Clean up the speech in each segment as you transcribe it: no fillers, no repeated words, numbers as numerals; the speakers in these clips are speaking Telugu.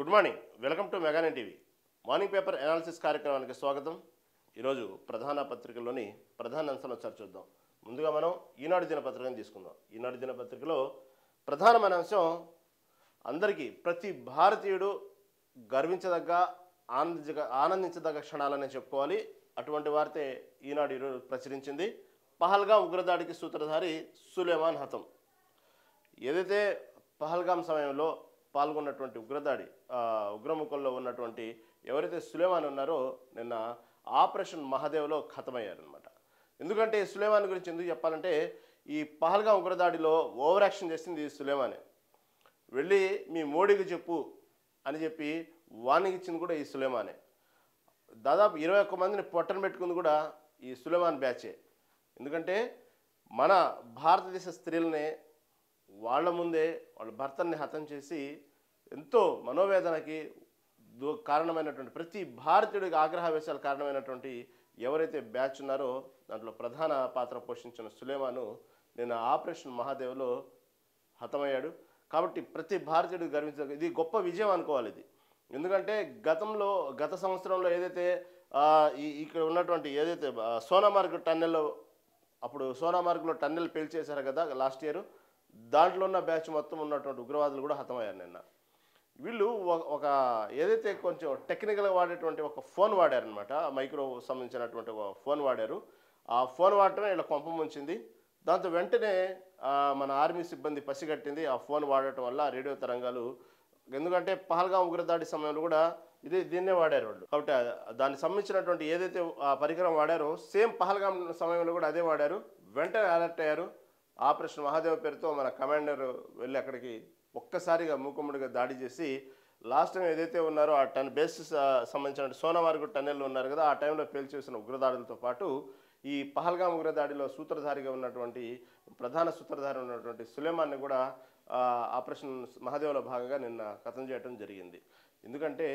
Good morning, welcome to Mega Nine TV. Morning paper analysis కార్యక్రమానికి స్వాగతం. ఈరోజు ప్రధాన పత్రికల్లోని ప్రధాన అంశాలను ఒకసారి చూద్దాం. ముందుగా మనం ఈనాడు దినపత్రికను తీసుకుందాం. ఈనాడు దినపత్రికలో ప్రధానమైన అంశం అందరికీ ప్రతి భారతీయుడు గర్వించదగ్గ ఆనందించదగ్గ క్షణాలని చెప్పుకోవాలి. అటువంటి వార్తే ఈనాడు ఈరోజు ప్రచురించింది. పహల్గాం ఉగ్రదాడికి సూత్రధారి సులేమాన్ హతం. ఏదైతే పహల్గాం సమయంలో పాల్గొన్నటువంటి ఉగ్రముఖంలో ఉన్నటువంటి ఎవరైతే సులేమాన్ ఉన్నారో నిన్న ఆపరేషన్ మహాదేవ్లో ఖతమయ్యారనమాట. ఎందుకంటే సులేమాన్ గురించి ఎందుకు చెప్పాలంటే ఈ పహల్గాం ఉగ్రదాడిలో ఓవర్ యాక్షన్ చేసింది సులేమానే. వెళ్ళి మీ మోడీకి చెప్పు అని చెప్పి వార్నింగ్ ఇచ్చింది కూడా ఈ సులేమానే. దాదాపు 21 మందిని పొట్టన పెట్టుకుంది కూడా ఈ సులేమాన్ బ్యాచే. ఎందుకంటే మన భారతదేశ స్త్రీలనే వాళ్ళ ముందే వాళ్ళ భర్తల్ని హతం చేసి ఎంతో మనోవేదనకి కారణమైనటువంటి ప్రతి భారతీయుడికి ఆగ్రహవేశాలకు కారణమైనటువంటి ఎవరైతే బ్యాచ్ ఉన్నారో దాంట్లో ప్రధాన పాత్ర పోషించిన సులేమాను నిన్న ఆపరేషన్ మహాదేవ్లో హతమయ్యాడు. కాబట్టి ప్రతి భారతీయుడికి గర్వించ ఇది గొప్ప విజయం అనుకోవాలి ఇది. ఎందుకంటే గత సంవత్సరంలో ఏదైతే ఇక్కడ ఉన్నటువంటి ఏదైతే సోనామార్గ్ టన్నెల్లో అప్పుడు సోనామార్గ్లో టన్నెల్ పేల్చేశారు కదా లాస్ట్ ఇయర్, దాంట్లో ఉన్న బ్యాచ్ మొత్తం ఉన్నటువంటి ఉగ్రవాదులు కూడా హతమయ్యారు నిన్న. వీళ్ళు ఒక ఏదైతే కొంచెం టెక్నికల్గా వాడేటువంటి ఒక ఫోన్ వాడారనమాట, మైక్రో సంబంధించినటువంటి ఒక ఫోన్ వాడారు. ఆ ఫోన్ వాడటమే వీళ్ళ కొంప ముంచింది. దాంతో వెంటనే మన ఆర్మీ సిబ్బంది పసిగట్టింది ఆ ఫోన్ వాడటం వల్ల రేడియో తరంగాలు. ఎందుకంటే పహల్గాం ఉగ్రదాడి సమయంలో కూడా దీన్నే వాడారు వాళ్ళు. కాబట్టి దానికి సంబంధించినటువంటి ఏదైతే ఆ పరికరం వాడారో సేమ్ పహల్గాం సమయంలో కూడా అదే వాడారు. వెంటనే అలర్ట్ అయ్యారు. ఆపరేషన్ మహాదేవ్ పేరుతో మన కమాండర్ వెళ్ళి అక్కడికి ఒక్కసారిగా మూకుమ్మడిగా దాడి చేసి లాస్ట్ టైం ఏదైతే ఉన్నారో ఆ బేసిస్ సంబంధించిన సోనామార్గ్ టన్నెల్లో ఉన్నారు కదా, ఆ టైంలో పేల్చేసిన ఉగ్రదాడులతో పాటు ఈ పహల్గాం ఉగ్రదాడిలో సూత్రధారిగా ఉన్నటువంటి ప్రధాన సూత్రధారి ఉన్నటువంటి సులేమాన్ని కూడా ఆపరేషన్ మహాదేవ్లో భాగంగా నిన్న ఖతం చేయడం జరిగింది. ఎందుకంటే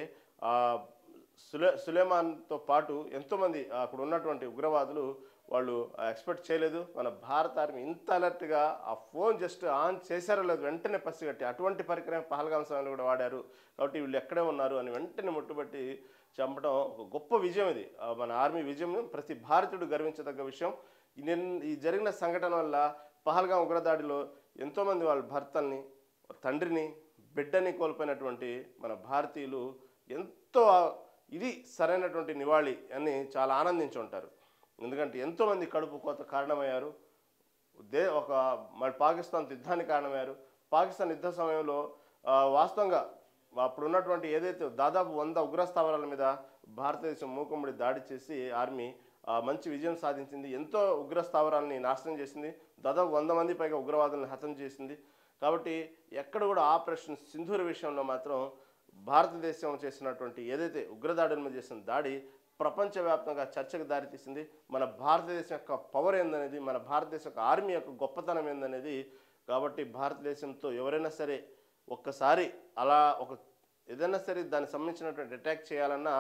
సులేమాన్తో పాటు ఎంతోమంది అక్కడ ఉన్నటువంటి ఉగ్రవాదులు వాళ్ళు ఎక్స్పెక్ట్ చేయలేదు మన భారత ఆర్మీ ఇంత అలర్ట్గా ఆ ఫోన్ జస్ట్ ఆన్ చేశారో లేదు వెంటనే పసిగట్టి అటువంటి పరికరం పహల్గాం సమయంలో కూడా వాడారు. కాబట్టి వీళ్ళు ఎక్కడే ఉన్నారు అని వెంటనే ముట్టుబట్టి చంపడం ఒక గొప్ప విజయం. ఇది మన ఆర్మీ విజయం, ప్రతి భారతీయుడు గర్వించదగ్గ విషయం. ఈ జరిగిన సంఘటన వల్ల పహల్గాం ఉగ్రదాడిలో ఎంతోమంది వాళ్ళ భర్తల్ని, తండ్రిని, బిడ్డని కోల్పోయినటువంటి మన భారతీయులు ఎంతో ఇది సరైనటువంటి నివాళి అని చాలా ఆనందించి ఉంటారు. ఎందుకంటే ఎంతోమంది కడుపు కోత కారణమయ్యారు. పాకిస్తాన్ యుద్ధానికి కారణమయ్యారు. పాకిస్తాన్ యుద్ధ సమయంలో వాస్తవంగా అప్పుడు ఉన్నటువంటి ఏదైతే దాదాపు 100 ఉగ్రస్థావరాల మీద భారతదేశం మూకుమ్మడి దాడి చేసి ఆర్మీ మంచి విజయం సాధించింది. ఎంతో ఉగ్రస్థావరాలని నాశనం చేసింది. దాదాపు 100 మంది పైగా ఉగ్రవాదులను హతం చేసింది. కాబట్టి ఎక్కడ కూడా ఆపరేషన్ సింధూర్ విషయంలో మాత్రం భారతదేశం చేసినటువంటి ఏదైతే ఉగ్రదాడుల మీద చేసిన దాడి ప్రపంచవ్యాప్తంగా చర్చకు దారితీసింది. మన భారతదేశం యొక్క పవర్ ఏందనేది, మన భారతదేశం యొక్క ఆర్మీ యొక్క గొప్పతనం ఏందనేది. కాబట్టి భారతదేశంతో ఎవరైనా సరే ఒక్కసారి అలా ఏదైనా సరే దానికి సంబంధించినటువంటి అటాక్ చేయాలన్నా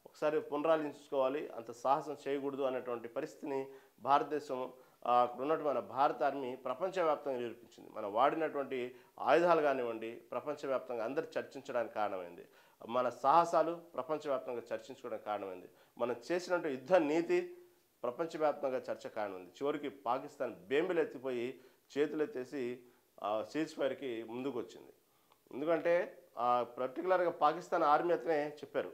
ఒకసారి పునరాలోచించుకోవాలి, అంత సాహసం చేయకూడదు అనేటువంటి పరిస్థితిని భారతదేశం అక్కడ ఉన్నటువంటి మన భారత ఆర్మీ ప్రపంచవ్యాప్తంగా నిరూపించింది. మనం వాడినటువంటి ఆయుధాలు కానివ్వండి ప్రపంచవ్యాప్తంగా అందరు చర్చించడానికి కారణమైంది. మన సాహసాలు ప్రపంచవ్యాప్తంగా చర్చించుకోవడానికి కారణమైంది. మనం చేసినట్టు యుద్ధ నీతి ప్రపంచవ్యాప్తంగా చర్చ కారణమైంది. చివరికి పాకిస్తాన్ బేంబులు ఎత్తిపోయి చేతులెత్తేసి సీజ్ ఫైర్కి ముందుకు వచ్చింది. ఎందుకంటే పర్టికులర్గా పాకిస్తాన్ ఆర్మీ అతనే చెప్పారు,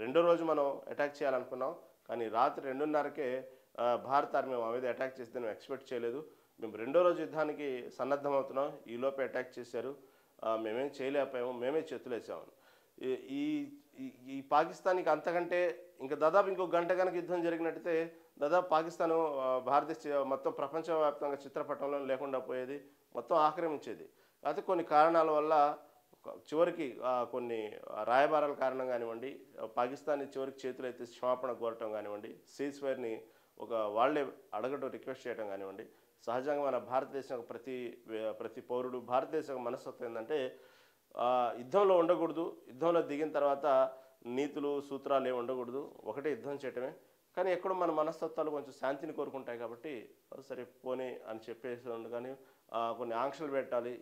రెండో రోజు మనం అటాక్ చేయాలనుకున్నాం కానీ రాత్రి 2:30కే భారత ఆర్మీ మా మీద అటాక్ చేస్తే మేము ఎక్స్పెక్ట్ చేయలేదు. మేము రెండో రోజు యుద్ధానికి సన్నద్ధమవుతున్నాం, ఈలోపే అటాక్ చేశారు, మేమేం చేయలేకపోయాము, మేమే చేతులేసాము. ఈ పాకిస్తాన్కి అంతకంటే ఇంకా దాదాపు ఇంకో గంట కనుక యుద్ధం జరిగినట్టయితే దాదాపు పాకిస్తాను భారతదేశ మొత్తం ప్రపంచవ్యాప్తంగా చిత్రపటంలో లేకుండా పోయేది, మొత్తం ఆక్రమించేది. అయితే కొన్ని కారణాల వల్ల చివరికి కొన్ని రాయబారాల కారణం కానివ్వండి, పాకిస్తాన్ చివరికి చేతులు అయితే క్షమాపణ కోరటం కానివ్వండి, సీజ్ ఫైర్ని వాళ్ళే అడగటం రిక్వెస్ట్ చేయడం కానివ్వండి. సహజంగా మన భారతదేశం ప్రతి పౌరుడు భారతదేశం మనస్తత్వం ఏంటంటే యుద్ధంలో ఉండకూడదు, యుద్ధంలో దిగిన తర్వాత నీతులు సూత్రాలు ఏమి ఉండకూడదు, ఒకటే యుద్ధం చేయటమే. కానీ ఎక్కడో మన మనస్తత్వాలు కొంచెం శాంతిని కోరుకుంటాయి కాబట్టి సరే పోనీ అని చెప్పేసి కానీ కొన్ని ఆంక్షలు పెట్టాలి.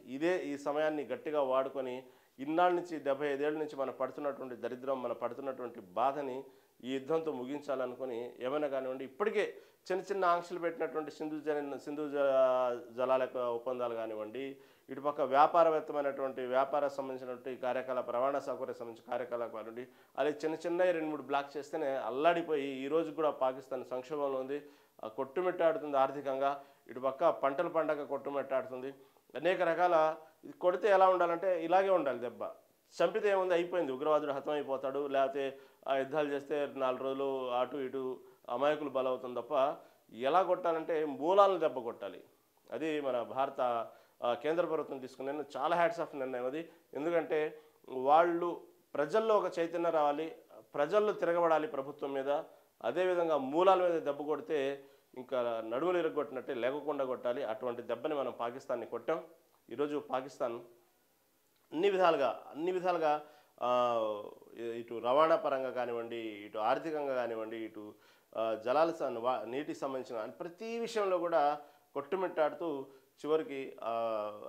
ఈ సమయాన్ని గట్టిగా వాడుకొని ఇన్నాళ్ళ నుంచి 75 ఏళ్ళ నుంచి మనం పడుతున్నటువంటి దరిద్రం, మనం పడుతున్నటువంటి బాధని ఈ యుద్ధంతో ముగించాలనుకుని ఏమైనా కానివ్వండి, ఇప్పటికే చిన్న చిన్న ఆంక్షలు పెట్టినటువంటి సింధు జలాల యొక్క ఒప్పందాలు కానివ్వండి, ఇటుపక్క వ్యాపారవేత్తమైనటువంటి వ్యాపార సంబంధించినటువంటి కార్యకలాప, రవాణా సౌకర్యం సంబంధించిన కార్యకలాపాలు కానివ్వండి, అది చిన్న చిన్నవి 2-3 బ్లాక్ చేస్తేనే అల్లాడిపోయి ఈ రోజు కూడా పాకిస్తాన్ సంక్షోభంలో ఉంది, కొట్టుమిట్టాడుతుంది ఆర్థికంగా. ఇటుపక్క పంటల పండగ కొట్టుమిట్టాడుతుంది. అనేక రకాల ఇది కొడితే ఎలా ఉండాలంటే ఇలాగే ఉండాలి దెబ్బ. చంపితే ఏముంది, అయిపోయింది, ఉగ్రవాదుడు హతమైపోతాడు, లేకపోతే యుద్ధాలు చేస్తే 4 రోజులు అటు ఇటు అమాయకులు బలవుతుంది తప్ప ఎలా కొట్టాలంటే మూలాలను దెబ్బ కొట్టాలి. అది మన భారత కేంద్ర ప్రభుత్వం తీసుకునే చాలా హ్యాట్స్ ఆఫ్ నిర్ణయం అది. ఎందుకంటే వాళ్ళు ప్రజల్లో ఒక చైతన్యం రావాలి, ప్రజల్లో తిరగబడాలి ప్రభుత్వం మీద. అదేవిధంగా మూలాల మీద దెబ్బ కొడితే ఇంకా నడుములు ఇరగొట్టినట్టే లేకుండా కొట్టాలి. అటువంటి దెబ్బని మనం పాకిస్తాన్ని కొట్టాం. ఈరోజు పాకిస్తాన్ అన్ని విధాలుగా ఇటు రవాణా పరంగా కానివ్వండి, ఇటు ఆర్థికంగా కానివ్వండి, ఇటు జలాల నీటికి సంబంధించిన ప్రతి విషయంలో కూడా కొట్టుమిట్టాడుతూ చివరికి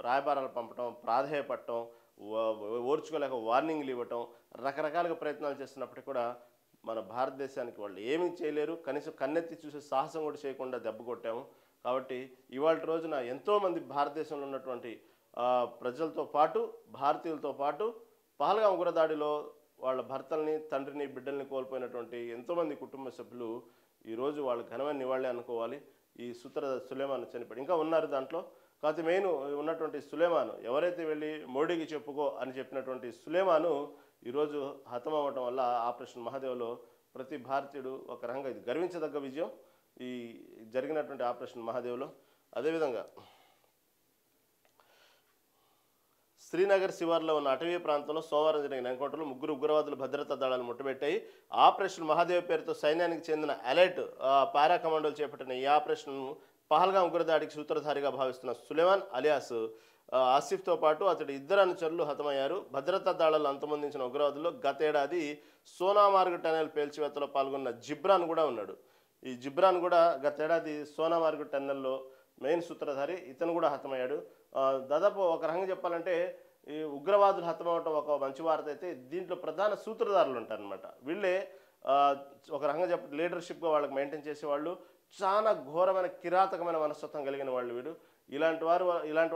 రాయబారాలు పంపటం, ప్రాధేయపడటం, ఓర్చుకోలేక వార్నింగ్లు ఇవ్వటం, రకరకాలుగా ప్రయత్నాలు చేస్తున్నప్పటికీ కూడా మన భారతదేశానికి వాళ్ళు ఏమీ చేయలేరు. కనీసం కన్నెత్తి చూసే సాహసం కూడా చేయకుండా దెబ్బ కొట్టాము. కాబట్టి ఇవాళ రోజున ఎంతోమంది భారతదేశంలో ఉన్నటువంటి ప్రజలతో పాటు, భారతీయులతో పాటు పహల్గాం ఉగ్రదాడిలో వాళ్ళ భర్తల్ని, తండ్రిని, బిడ్డల్ని కోల్పోయినటువంటి ఎంతోమంది కుటుంబ సభ్యులు ఈరోజు వాళ్ళు ఘనమైన నివాళి అనుకోవాలి. ఈ సులేమాన్ చనిపోయి ఇంకా ఉన్నారు దాంట్లో. కాకపోతే మెయిన్ ఉన్నటువంటి సులేమాను, ఎవరైతే వెళ్ళి మోడీకి చెప్పుకో అని చెప్పినటువంటి సులేమాను ఈరోజు హతం అవ్వటం వల్ల ఆపరేషన్ మహాదేవ్లో ప్రతి భారతీయుడు ఒక రకంగా ఇది గర్వించదగ్గ విజయం ఈ జరిగినటువంటి ఆపరేషన్ మహాదేవ్లో. అదేవిధంగా శ్రీనగర్ శివార్లో ఉన్న అటవీ ప్రాంతంలో సోమవారం జరిగిన ఎన్కౌంటర్లో 3 ఉగ్రవాదులు భద్రతా దళాలు ముట్టబెట్టాయి. ఆపరేషన్ మహాదేవ్ పేరుతో సైన్యానికి చెందిన అలర్ట్ పారా కమాండోలు చేపట్టిన ఈ ఆపరేషన్ పహల్గాం ఉగ్రదాడికి సూత్రధారిగా భావిస్తున్న సులేమాన్ అలియాస్ ఆసిఫ్తో పాటు అతడి 2 అనుచరులు హతమయ్యారు. భద్రతా దళాలు అంతమొందించిన ఉగ్రవాదుల్లో గతేడాది సోనామార్గ్ టనెల్ పేల్చివేతలో పాల్గొన్న జిబ్రాన్ కూడా ఉన్నాడు. ఈ జిబ్రాన్ కూడా గతేడాది సోనామార్గ్ టన్నెల్లో మెయిన్ సూత్రధారి, ఇతను కూడా హతమయ్యాడు. దాదాపు ఒక రకంగా చెప్పాలంటే ఈ ఉగ్రవాదులు హతమవటం ఒక మంచి వార్త అయితే, దీంట్లో ప్రధాన సూత్రధారులు ఉంటారనమాట. వీళ్ళే ఒక రకంగా లీడర్షిప్గా వాళ్ళకి మెయింటైన్ చేసేవాళ్ళు, చాలా ఘోరమైన కిరాతకమైన మనస్తత్వం కలిగిన వాళ్ళు వీడు. ఇలాంటి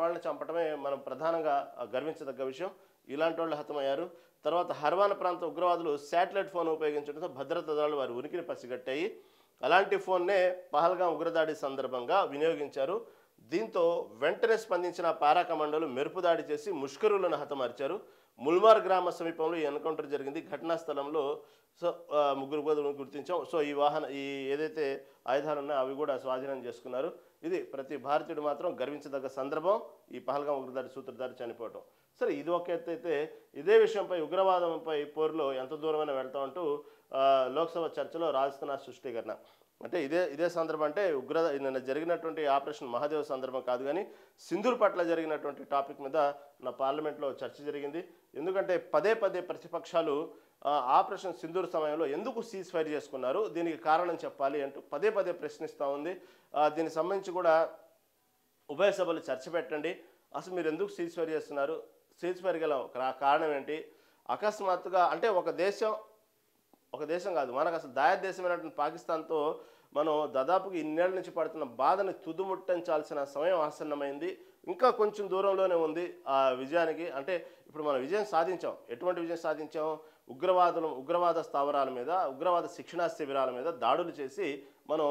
వాళ్ళని చంపటమే మనం ప్రధానంగా గర్వించదగ్గ విషయం. ఇలాంటి వాళ్ళు హతమయ్యారు. తర్వాత హర్వాన్ ప్రాంత ఉగ్రవాదులు శాటిలైట్ ఫోన్ ఉపయోగించడంతో భద్రతా దళాలు వారి ఉనికిని పసిగట్టాయి. అలాంటి ఫోన్నే పహల్గాం ఉగ్రదాడి సందర్భంగా వినియోగించారు. దీంతో వెంటనే స్పందించిన పారా కమాండోలు మెరుపు దాడి చేసి ముష్కరులను హతమార్చారు. ముల్మార్ గ్రామ సమీపంలో ఈ ఎన్కౌంటర్ జరిగింది. ఘటనా స్థలంలో 3 ఉగ్రవాదులను గుర్తించాం. సో ఈ ఏదైతే ఆయుధాలు ఉన్నాయో అవి కూడా స్వాధీనం చేసుకున్నారు. ఇది ప్రతి భారతీయుడు మాత్రం గర్వించదగ్గ సందర్భం, ఈ పహల్గాం ఉగ్రదాడి సూత్రధారి చనిపోవటం. సరే, ఇది ఒక ఎత్తు అయితే, ఇదే విషయంపై ఉగ్రవాదంపై పోరులో ఎంత దూరమైనా వెళ్తామంటూ లోక్సభ చర్చలో రాజస్థాన్ సృష్టీకరణ. అంటే ఇదే సందర్భం. అంటే నిన్న జరిగినటువంటి ఆపరేషన్ మహాదేవ్ సందర్భం కాదు, కానీ సింధూర్ పట్ల జరిగినటువంటి టాపిక్ మీద నా పార్లమెంట్లో చర్చ జరిగింది. ఎందుకంటే పదే ప్రతిపక్షాలు ఆపరేషన్ సింధూర్ సమయంలో ఎందుకు సీజ్ ఫైర్ చేసుకున్నారు, దీనికి కారణం చెప్పాలి అంటూ పదే ప్రశ్నిస్తూ ఉంది. దీనికి సంబంధించి కూడా ఉభయ సభలు చర్చ పెట్టండి. అసలు మీరు ఎందుకు సీజ్ ఫైర్ చేస్తున్నారు, సీజ్ ఫైర్ గల కారణం ఏంటి? అకస్మాత్తుగా అంటే ఒక దేశం కాదు, మనకు అసలు దేశమైనటువంటి పాకిస్తాన్తో మనం దాదాపుగా ఇన్నేళ్ల నుంచి పడుతున్న బాధని తుదుముట్టించాల్సిన సమయం ఆసన్నమైంది. ఇంకా కొంచెం దూరంలోనే ఉంది ఆ విజయానికి. అంటే ఇప్పుడు మనం విజయం సాధించాం. ఎటువంటి విజయం సాధించాం? ఉగ్రవాద స్థావరాల మీద, ఉగ్రవాద శిక్షణా శిబిరాల మీద దాడులు చేసి మనం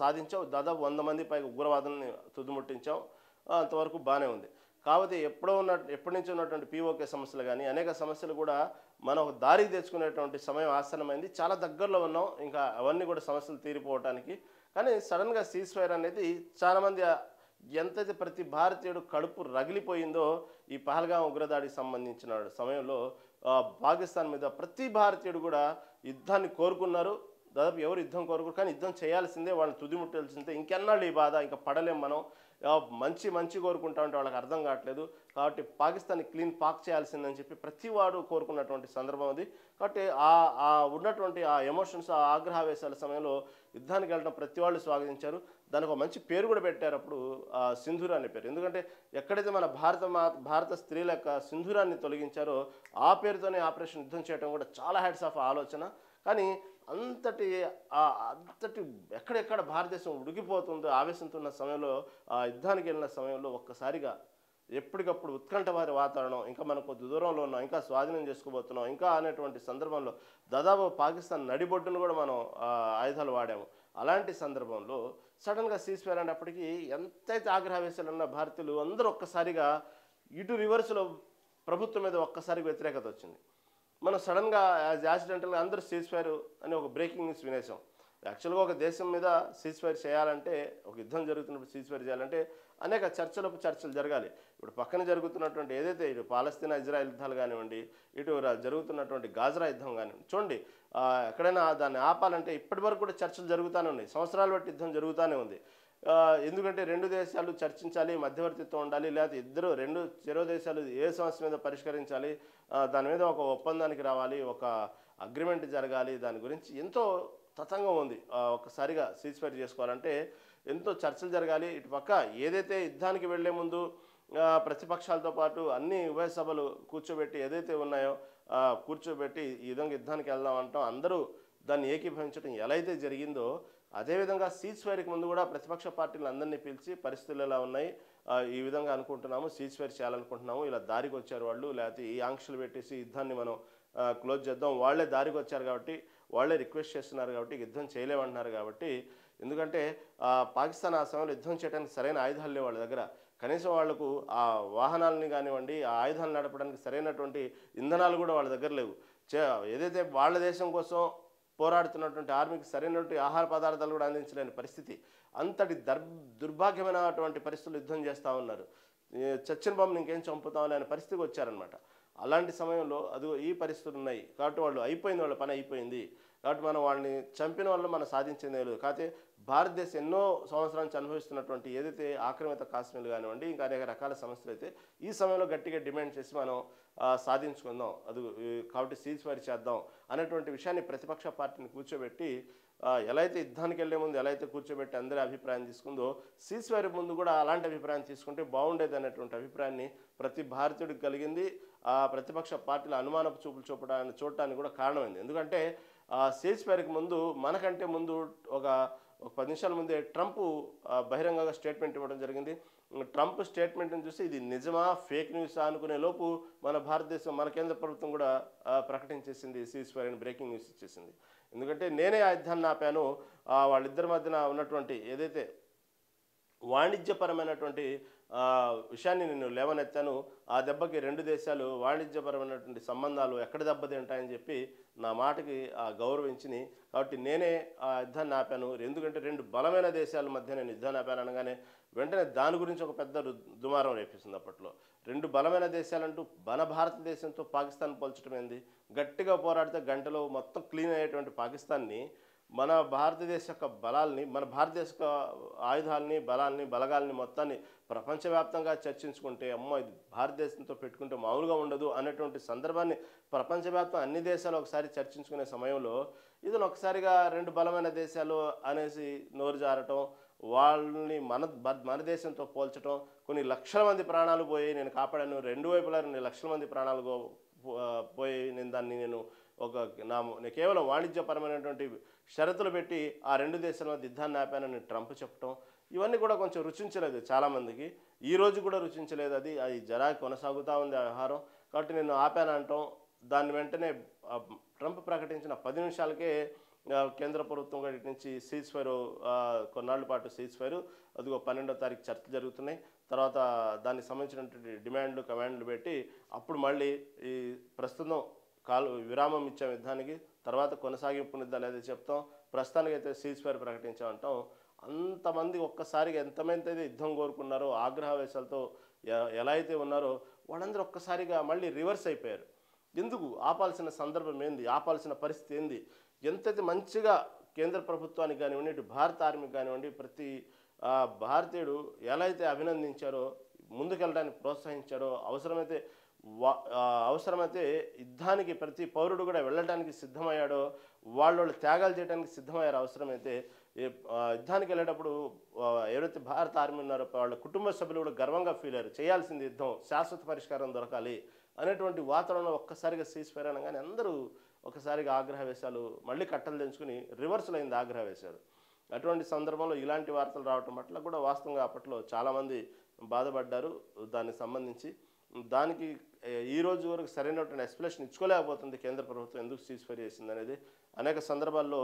సాధించాం. దాదాపు 100 మంది పైగా ఉగ్రవాదుల్ని తుదుముట్టించాం. అంతవరకు బాగానే ఉంది. కాకపోతే ఎప్పటి నుంచి ఉన్నటువంటి పీఓకే సమస్యలు కానీ అనేక సమస్యలు కూడా మనం దారికి తెచ్చుకునేటువంటి సమయం ఆసన్నమైంది. చాలా దగ్గరలో ఉన్నాం, ఇంకా అవన్నీ కూడా సమస్యలు తీరిపోవటానికి. కానీ సడన్గా సీజ్ ఫైర్ అనేది చాలామంది ఎంతైతే ప్రతి భారతీయుడు కడుపు రగిలిపోయిందో ఈ పహల్గాం ఉగ్రదాడికి సంబంధించిన సమయంలో పాకిస్తాన్ మీద ప్రతి భారతీయుడు కూడా యుద్ధాన్ని కోరుకున్నారు. దాదాపు ఎవరు యుద్ధం కోరుకోరు, కానీ యుద్ధం చేయాల్సిందే, వాళ్ళని తుదిముట్టాల్సిందే. ఇంకెన్నాళ్ళు ఈ బాధ, ఇంకా పడలేం మనం. ఆ, మంచి మంచి కోరుకుంటా ఉంటే వాళ్ళకి అర్థం కావట్లేదు. కాబట్టి పాకిస్తాన్ క్లీన్ పాక్ చేయాల్సిందని చెప్పి ప్రతి వాడు కోరుకున్నటువంటి సందర్భం అది. కాబట్టి ఆ ఉన్నటువంటి ఆ ఎమోషన్స్, ఆ ఆగ్రహావేశాల సమయంలో యుద్ధానికి వెళ్ళడం ప్రతి వాళ్ళు స్వాగతించారు. దానికి ఒక మంచి పేరు కూడా పెట్టారు అప్పుడు, సింధూర అనే పేరు. ఎందుకంటే ఎక్కడైతే మన భారత స్త్రీల యొక్క సింధూరాన్ని తొలగించారో ఆ పేరుతోనే ఆపరేషన్ యుద్ధం చేయడం కూడా చాలా హెడ్స్ ఆఫ్ ఆలోచన. కానీ అంతటి అంతటి ఎక్కడెక్కడ భారతదేశం ఉడికిపోతుందో ఆవేశంతో ఉన్న సమయంలో, ఆ యుద్ధానికి వెళ్ళిన సమయంలో ఒక్కసారిగా ఎప్పటికప్పుడు ఉత్కంఠ వారి వాతావరణం, ఇంకా మనం కొద్ది దూరంలో ఉన్నాం, ఇంకా స్వాధీనం చేసుకోబోతున్నాం ఇంకా అనేటువంటి సందర్భంలో దాదాపు పాకిస్తాన్ నడిబొడ్డును కూడా మనం ఆయుధాలు వాడాము. అలాంటి సందర్భంలో సడన్గా సీజ్ ఫైర్ అనేటప్పటికీ ఎంతైతే ఆగ్రహవేశాలు ఉన్న భారతీయులు అందరూ ఒక్కసారిగా ఇటు రివర్స్లో ప్రభుత్వం మీద ఒక్కసారిగా వ్యతిరేకత వచ్చింది. మనం సడన్గా యాక్సిడెంటల్గా అందరూ సీజ్ ఫైర్ అని ఒక బ్రేకింగ్ న్యూస్ వినేసాం. యాక్చువల్గా ఒక దేశం మీద సీజ్ ఫైర్ చేయాలంటే, ఒక యుద్ధం జరుగుతున్నప్పుడు సీజ్ ఫైర్ చేయాలంటే అనేక చర్చలు జరగాలి. ఇప్పుడు పక్కన జరుగుతున్నటువంటి ఏదైతే ఇటు పాలస్తీనా ఇజ్రాయెల్ యుద్ధాలు కానివ్వండి, ఇటు జరుగుతున్నటువంటి గాజరా యుద్ధం కానివ్వండి, చూడండి ఎక్కడైనా దాన్ని ఆపాలంటే ఇప్పటి వరకు కూడా చర్చలు జరుగుతూనే ఉన్నాయి. సంవత్సరాల బట్టి యుద్ధం జరుగుతూనే ఉంది. ఎందుకంటే రెండు దేశాలు చర్చించాలి, మధ్యవర్తిత్వం ఉండాలి, లేకపోతే చెరో దేశాలు ఏ సమస్య మీద పరిష్కరించాలి, దాని మీద ఒక ఒప్పందానికి రావాలి, ఒక అగ్రిమెంట్ జరగాలి. దాని గురించి ఎంతో తతంగం ఉంది. ఒక్కసారిగా సీజ్ ఫైర్ చేసుకోవాలంటే ఎంతో చర్చలు జరగాలి. ఇటు పక్క ఏదైతే యుద్ధానికి వెళ్లే ముందు ప్రతిపక్షాలతో పాటు అన్ని ఉభయ సభలు కూర్చోబెట్టి ఏదైతే ఉన్నాయో కూర్చోబెట్టి ఈ విధంగా యుద్ధానికి వెళ్దాం అంటాం, అందరూ దాన్ని ఏకీభవించడం ఎలా అయితే జరిగిందో అదేవిధంగా సీజ్ ఫైర్కి ముందు కూడా ప్రతిపక్ష పార్టీలు అందరినీ పిలిచి పరిస్థితులు ఎలా ఉన్నాయి, ఈ విధంగా అనుకుంటున్నాము, సీజ్ ఫైర్ చేయాలనుకుంటున్నాము, ఇలా దారికి వచ్చారు వాళ్ళు, లేకపోతే ఈ ఆంక్షలు పెట్టేసి యుద్ధాన్ని మనం క్లోజ్ చేద్దాం, వాళ్ళే దారికి వచ్చారు కాబట్టి, వాళ్ళే రిక్వెస్ట్ చేస్తున్నారు కాబట్టి యుద్ధం చేయలేమంటున్నారు కాబట్టి. ఎందుకంటే పాకిస్తాన్ ఆ సమయంలో యుద్ధం చేయడానికి సరైన ఆయుధాలు లేవు వాళ్ళ దగ్గర. కనీసం వాళ్లకు ఆ వాహనాలని కానివ్వండి, ఆ ఆయుధాలు నడపడానికి సరైనటువంటి ఇంధనాలు కూడా వాళ్ళ దగ్గర లేవు. ఏదైతే వాళ్ళ దేశం కోసం పోరాడుతున్నటువంటి ఆర్మీకి సరైనటువంటి ఆహార పదార్థాలు కూడా అందించలేని పరిస్థితి, అంతటి దుర్భాగ్యమైనటువంటి పరిస్థితులు యుద్ధం చేస్తూ ఉన్నారు. చచ్చిన బొమ్మను ఇంకేం చంపుతామని అనే పరిస్థితికి వచ్చారనమాట. అలాంటి సమయంలో ఈ పరిస్థితులు ఉన్నాయి కాబట్టి వాళ్ళు అయిపోయింది, వాళ్ళ పని అయిపోయింది కాబట్టి మనం వాళ్ళని చంపిన వల్ల మనం సాధించింది లేదు. కాకపోతే భారతదేశం ఎన్నో సంవత్సరాల నుంచి అనుభవిస్తున్నటువంటి ఏదైతే ఆక్రమిత కాశ్మీర్లు కానివ్వండి, ఇంకా అనేక రకాల సమస్యలు అయితే ఈ సమయంలో గట్టిగా డిమాండ్ చేసి మనం సాధించుకుందాం, కాబట్టి సీజ్ ఫైర్ చేద్దాం అనేటువంటి విషయాన్ని ప్రతిపక్ష పార్టీని కూర్చోబెట్టి ఎలా అయితే యుద్ధానికి వెళ్లే ముందు ఎలా అయితే కూర్చోబెట్టి అందరి అభిప్రాయం తీసుకుందో, సీజ్ ఫైర్ ముందు కూడా అలాంటి అభిప్రాయం తీసుకుంటే బాగుండేది అనేటువంటి అభిప్రాయాన్ని ప్రతి భారతీయుడికి కలిగింది. ప్రతిపక్ష పార్టీల అనుమానపు చూపులు చూడటానికి కూడా కారణమైంది. ఎందుకంటే సీజ్ ఫైర్కి ముందు మనకంటే ముందు ఒక 10 నిమిషాల ముందే ట్రంప్ బహిరంగంగా స్టేట్మెంట్ ఇవ్వడం జరిగింది. ట్రంప్ స్టేట్మెంట్ని చూసి ఇది నిజమా ఫేక్ న్యూసా అనుకునే లోపు మన భారతదేశం, మన కేంద్ర ప్రభుత్వం కూడా ప్రకటించేసింది, సీజ్ ఫైర్ అని బ్రేకింగ్ న్యూస్ ఇచ్చేసింది. ఎందుకంటే నేనే ఆ యుద్ధాన్ని ఆపాను, వాళ్ళిద్దరి మధ్యన ఉన్నటువంటి ఏదైతే వాణిజ్యపరమైనటువంటి విషయాన్ని నేను లేవనెత్తాను, ఆ దెబ్బకి రెండు దేశాలు వాణిజ్యపరమైనటువంటి సంబంధాలు ఎక్కడ దెబ్బతింటాయని చెప్పి నా మాటకి గౌరవించిని. కాబట్టి నేనే ఆ యుద్ధాన్ని ఆపాను. ఎందుకంటే రెండు బలమైన దేశాల మధ్య నేను యుద్ధాన్ని ఆపాను అనగానే వెంటనే దాని గురించి ఒక పెద్ద దుమారం రేపిస్తుంది. అప్పట్లో రెండు బలమైన దేశాలంటూ మన భారతదేశంతో పాకిస్తాన్ పోల్చడం ఏంది? గట్టిగా పోరాడితే గంటలో మొత్తం క్లీన్ అయ్యేటువంటి పాకిస్తాన్ని మన భారతదేశ యొక్క బలాల్ని, మన భారతదేశ ఆయుధాలని, బలగాల్ని మొత్తాన్ని ప్రపంచవ్యాప్తంగా చర్చించుకుంటే అమ్మో ఇది భారతదేశంతో పెట్టుకుంటే మామూలుగా ఉండదు అనేటువంటి సందర్భాన్ని ప్రపంచవ్యాప్తంగా అన్ని దేశాలు ఒకసారి చర్చించుకునే సమయంలో ఇదని ఒకసారిగా రెండు బలమైన దేశాలు అనేసి నోరు జారటం, వాళ్ళని మన దేశంతో పోల్చడం, కొన్ని లక్షల మంది ప్రాణాలు పోయి నేను కాపాడాను, రెండు వైపులా 2 లక్షల మంది ప్రాణాలు పోయి నేను కేవలం వాణిజ్యపరమైనటువంటి షరతులు పెట్టి ఆ రెండు దేశాల మధ్య యుద్ధాన్ని ఆపానని ట్రంప్ చెప్పడం, ఇవన్నీ కూడా కొంచెం రుచించలేదు చాలామందికి. ఈ రోజు కూడా రుచించలేదు. అది జరా కొనసాగుతూ ఉంది ఆ వ్యవహారం. కాబట్టి నేను ఆపాను అంటాం. దాన్ని వెంటనే ట్రంప్ ప్రకటించిన 10 నిమిషాలకే కేంద్ర ప్రభుత్వం ఇటు నుంచి సీజ్ ఫైర్, కొన్నాళ్ళ పాటు సీజ్ ఫైర్, అదిగో 12వ తారీఖు చర్చలు జరుగుతున్నాయి. తర్వాత దానికి సంబంధించినటువంటి డిమాండ్లు కమాండ్లు పెట్టి అప్పుడు మళ్ళీ ఈ ప్రస్తుతం విరామం ఇచ్చాం యుద్ధానికి, తర్వాత కొనసాగింపు యుద్ధాలు ఏదైతే చెప్తాం, ప్రస్తుతానికైతే సీజ్ ఫైర్ ప్రకటించామంటాం. అంతమంది ఒక్కసారిగా ఎంతమంది అయితే యుద్ధం కోరుకున్నారో, ఆగ్రహవేశాలతో ఎలా అయితే ఉన్నారో వాళ్ళందరూ ఒక్కసారిగా మళ్ళీ రివర్స్ అయిపోయారు. ఎందుకు ఆపాల్సిన సందర్భం ఏంది, ఆపాల్సిన పరిస్థితి ఏంది? ఎంతైతే మంచిగా కేంద్ర ప్రభుత్వానికి కానివ్వండి, ఇటు భారత ఆర్మీకి కానివ్వండి, ప్రతి ఆ భారతీయుడు ఎలా అయితే అభినందించారో, ముందుకెళ్ళడానికి ప్రోత్సహించారో, అవసరమైతే యుద్ధానికి ప్రతి పౌరుడు కూడా వెళ్ళడానికి సిద్ధమయ్యాడో, వాళ్ళు త్యాగాలు చేయడానికి సిద్ధమయ్యారు. అవసరమైతే యుద్ధానికి వెళ్ళేటప్పుడు ఎవరైతే భారత ఆర్మీ ఉన్నారో వాళ్ళ కుటుంబ సభ్యులు కూడా గర్వంగా ఫీల్ అయ్యారు. చేయాల్సింది యుద్ధం, శాశ్వత పరిష్కారం దొరకాలి అనేటువంటి వాతావరణం ఒక్కసారిగా సీజ్ ఫైర్ అనగానే అందరూ ఒకసారిగా ఆగ్రహవేశాలు మళ్ళీ కట్టలు తెంచుకుని రివర్సల్ అయింది ఆగ్రహవేశాలు. అటువంటి సందర్భంలో ఇలాంటి వార్తలు రావటం పట్ల కూడా వాస్తవంగా అప్పట్లో చాలామంది బాధపడ్డారు. దానికి సంబంధించి దానికి ఈ రోజు వరకు సరైనటువంటి ఎక్స్ప్లెనేషన్ ఇచ్చుకోలేకపోతుంది కేంద్ర ప్రభుత్వం ఎందుకు సీజ్ ఫైర్ చేసింది అనేది. అనేక సందర్భాల్లో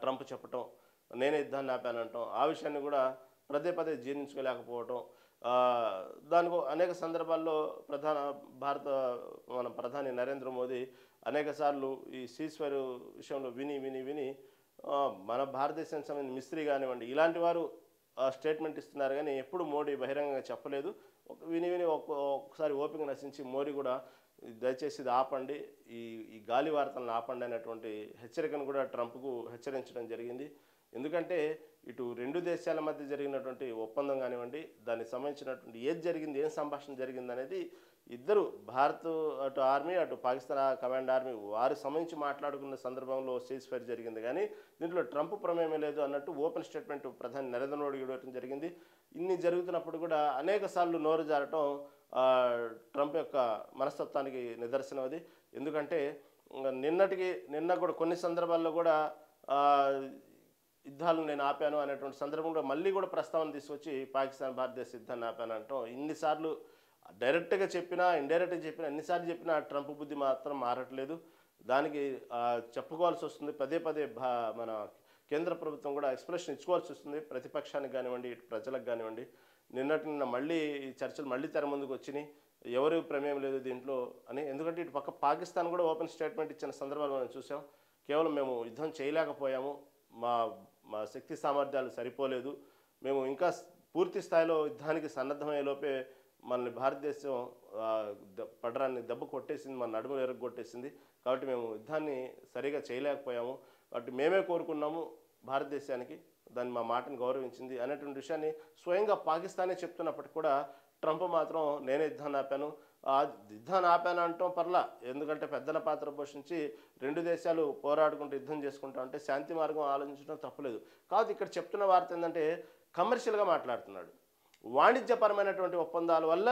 ట్రంప్ చెప్పటం, నేనే యుద్ధాన్ని ఆపానంటాం, ఆ విషయాన్ని కూడా పదే పదే జీర్ణించుకోలేకపోవటం, దానికి అనేక సందర్భాల్లో మన ప్రధాని నరేంద్ర మోదీ అనేక సార్లు ఈ సీజ్ ఫైర్ విషయంలో విని మన భారతదేశానికి సంబంధించిన మిస్త్రీ కానివ్వండి ఇలాంటి వారు స్టేట్మెంట్ ఇస్తున్నారు, కానీ ఎప్పుడు మోడీ బహిరంగంగా చెప్పలేదు. విని ఒక్కసారి ఓపిక నశించి మోడీ కూడా దయచేసి ఇది ఆపండి, ఈ గాలి వార్తలను ఆపండి అనేటువంటి హెచ్చరికను కూడా ట్రంప్కు హెచ్చరించడం జరిగింది. ఎందుకంటే ఇటు రెండు దేశాల మధ్య జరిగినటువంటి ఒప్పందం కానివ్వండి, దానికి సంబంధించినటువంటి ఏది జరిగింది, ఏం సంభాషణ జరిగింది అనేది ఇద్దరు భారత్ అటు ఆర్మీ అటు పాకిస్తాన్ కమాండ్ ఆర్మీ వారి సంబంధించి మాట్లాడుకున్న సందర్భంలో సీజ్ ఫైర్ జరిగింది, కానీ దీంట్లో ట్రంప్ ప్రమేయం లేదు అన్నట్టు ఓపెన్ స్టేట్మెంట్ ప్రధాని నరేంద్ర మోడీ ఇవ్వడం జరిగింది. ఇన్ని జరుగుతున్నప్పుడు కూడా అనేక సార్లు నోరు జారటం ట్రంప్ యొక్క మనస్తత్వానికి నిదర్శనం అది. ఎందుకంటే నిన్న కూడా కొన్ని సందర్భాల్లో కూడా యుద్ధాలను నేను ఆపాను అనేటువంటి సందర్భంలో మళ్ళీ కూడా ప్రస్తావన తీసుకొచ్చి పాకిస్తాన్ భారతదేశ యుద్ధాన్ని ఆపాను అంటాం. ఇన్నిసార్లు డైరెక్ట్గా చెప్పినా ఇండైరెక్ట్గా చెప్పినా ఎన్నిసార్లు చెప్పినా ట్రంప్ బుద్ధి మాత్రం మారట్లేదు. దానికి చెప్పుకోవాల్సి వస్తుంది. పదే మన కేంద్ర ప్రభుత్వం కూడా ఎక్స్ప్లెనేషన్ ఇచ్చుకోవాల్సి వస్తుంది, ప్రతిపక్షానికి కానివ్వండి ఇటు ప్రజలకు కానివ్వండి. నిన్న మళ్ళీ ఈ చర్చలు మళ్ళీ తెర ముందుకు వచ్చినాయి, ఎవరు ప్రమేయం లేదు దీంట్లో అని. ఎందుకంటే ఇటు పక్క పాకిస్తాన్ కూడా ఓపెన్ స్టేట్మెంట్ ఇచ్చిన సందర్భాలు మనం చూసాం. కేవలం మేము యుద్ధం చేయలేకపోయాము, మా శక్తి సామర్థ్యాలు సరిపోలేదు, మేము ఇంకా పూర్తి స్థాయిలో యుద్ధానికి సన్నద్ధమయ్యే లోపే మనల్ని భారతదేశం పడరాన్ని దెబ్బ కొట్టేసింది, మన నడుము ఎరగొట్టేసింది, కాబట్టి మేము యుద్ధాన్ని సరిగా చేయలేకపోయాము, కాబట్టి మేమే కోరుకున్నాము భారతదేశానికి, దాన్ని మా మాటను గౌరవించింది అనేటువంటి విషయాన్ని స్వయంగా పాకిస్తానే చెప్తున్నప్పటికీ కూడా ట్రంప్ మాత్రం నేనే యుద్ధాన్ని ఆపాను, యుద్ధాన్ని ఆపాను అంటాం పర్లా, ఎందుకంటే పెద్దల పాత్ర పోషించి రెండు దేశాలు పోరాడుకుంటూ యుద్ధం చేసుకుంటా ఉంటే శాంతి మార్గం ఆలోచించడం తప్పులేదు. కాబట్టి ఇక్కడ చెప్తున్న వార్త ఏంటంటే కమర్షియల్గా మాట్లాడుతున్నాడు. వాణిజ్యపరమైనటువంటి ఒప్పందాల వల్ల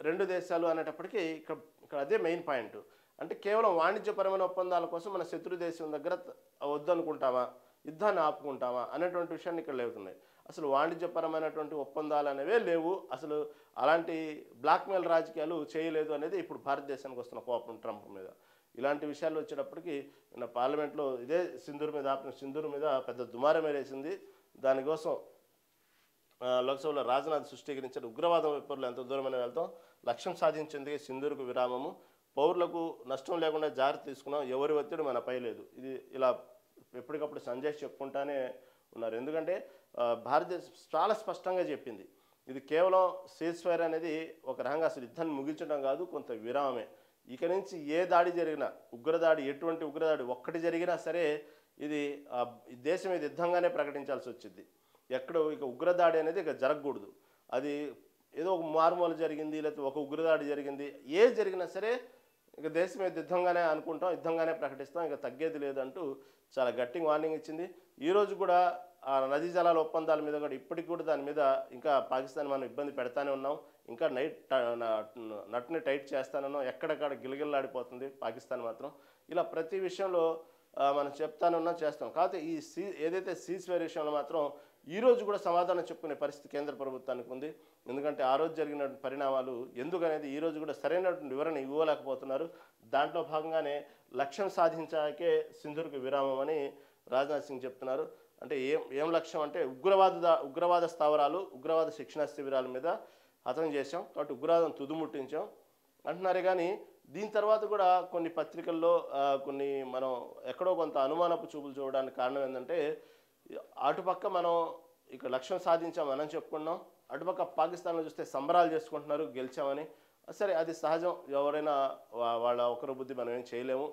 రెండు దేశాలు అనేటప్పటికీ ఇక్కడ అదే మెయిన్ పాయింట్. అంటే కేవలం వాణిజ్యపరమైన ఒప్పందాల కోసం మన శత్రు దేశం దగ్గర వద్దనుకుంటామా, యుద్ధాన్ని ఆపుకుంటామా అనేటువంటి విషయాన్ని ఇక్కడ లేవుతున్నాయి. అసలు వాణిజ్యపరమైనటువంటి ఒప్పందాలు అనేవే లేవు, అసలు అలాంటి బ్లాక్మెయిల్ రాజకీయాలు చేయలేదు అనేది ఇప్పుడు భారతదేశానికి వస్తున్న కోపం ట్రంప్ మీద. ఇలాంటి విషయాలు వచ్చేటప్పటికి నిన్న పార్లమెంట్లో ఇదే సింధూర్ మీద పెద్ద దుమారం వేసింది. దానికోసం లోక్సభలో రాజ్నాథ్ సృష్టీకరించిన ఉగ్రవాదం వైపులు ఎంత దూరమైన వెళ్తాం, లక్ష్యం సాధించేందుకే సింధూర్కు విరామము, పౌరులకు నష్టం లేకుండా జాగ్రత్త తీసుకున్నాం, ఎవరి ఒత్తిడి మనపై లేదు. ఇది ఇలా ఎప్పటికప్పుడు సంజయ్ చెప్పుకుంటానే ఉన్నారు. ఎందుకంటే భారతదేశం చాలా స్పష్టంగా చెప్పింది, ఇది కేవలం సీజ్ ఫైర్ అనేది ఒక రకంగా అసలు యుద్ధాన్ని ముగించడం కాదు, కొంత విరామమే. ఇక నుంచి ఏ దాడి జరిగినా, ఉగ్రదాడి ఎటువంటి ఉగ్రదాడి ఒక్కటి జరిగినా సరే ఇది దేశం ఇది యుద్ధంగానే ప్రకటించాల్సి వచ్చింది. ఎక్కడ ఇక ఉగ్రదాడి అనేది ఇక జరగకూడదు. అది ఏదో ఒక మారుమూల జరిగింది లేకపోతే ఒక ఉగ్రదాడి జరిగింది, ఏ జరిగినా సరే ఇక దేశం మీద యుద్ధంగానే అనుకుంటాం, యుద్ధంగానే ప్రకటిస్తాం, ఇక తగ్గేది లేదంటూ చాలా గట్టిగా వార్నింగ్ ఇచ్చింది. ఈరోజు కూడా ఆ నదీ జలాల ఒప్పందాల మీద కూడా ఇప్పటికి కూడా దాని మీద ఇంకా పాకిస్తాన్ మనం ఇబ్బంది పెడతానే ఉన్నాం, ఇంకా నట్టుని టైట్ చేస్తానే ఉన్నాం, ఎక్కడెక్కడ గిలగిల్లాడిపోతుంది పాకిస్తాన్ మాత్రం. ఇలా ప్రతి విషయంలో మనం చెప్తానే ఉన్నాం, చేస్తాం. కాకపోతే ఏదైతే సీజ్ ఫైర్ విషయంలో మాత్రం ఈరోజు కూడా సమాధానం చెప్పుకునే పరిస్థితి కేంద్ర ప్రభుత్వానికి ఉంది. ఎందుకంటే ఆ రోజు జరిగిన పరిణామాలు ఎందుకనేది ఈరోజు కూడా సరైనటువంటి వివరణ ఇవ్వలేకపోతున్నారు. దాంట్లో భాగంగానే లక్ష్యం సాధించాకే సింధూర్కు విరామం అని రాజ్నాథ్ సింగ్ చెప్తున్నారు. అంటే ఏం లక్ష్యం అంటే ఉగ్రవాద స్థావరాలు, ఉగ్రవాద శిక్షణా శిబిరాల మీద హతం చేశాం, కాబట్టి ఉగ్రవాదం తుదుముట్టించాం అంటున్నారే. కానీ దీని తర్వాత కూడా కొన్ని పత్రికల్లో కొన్ని మనం ఎక్కడో కొంత అనుమానపు చూపులు చూడడానికి కారణం ఏంటంటే, అటుపక్క మనం ఇక లక్ష్యం సాధించాం మనం చెప్పుకున్నాం, అటుపక్క పాకిస్తాన్లో చూస్తే సంబరాలు చేసుకుంటున్నారు గెలిచామని. సరే, అది సహజం, ఎవరైనా వాళ్ళ ఒకరి బుద్ధి మనం ఏం చేయలేము,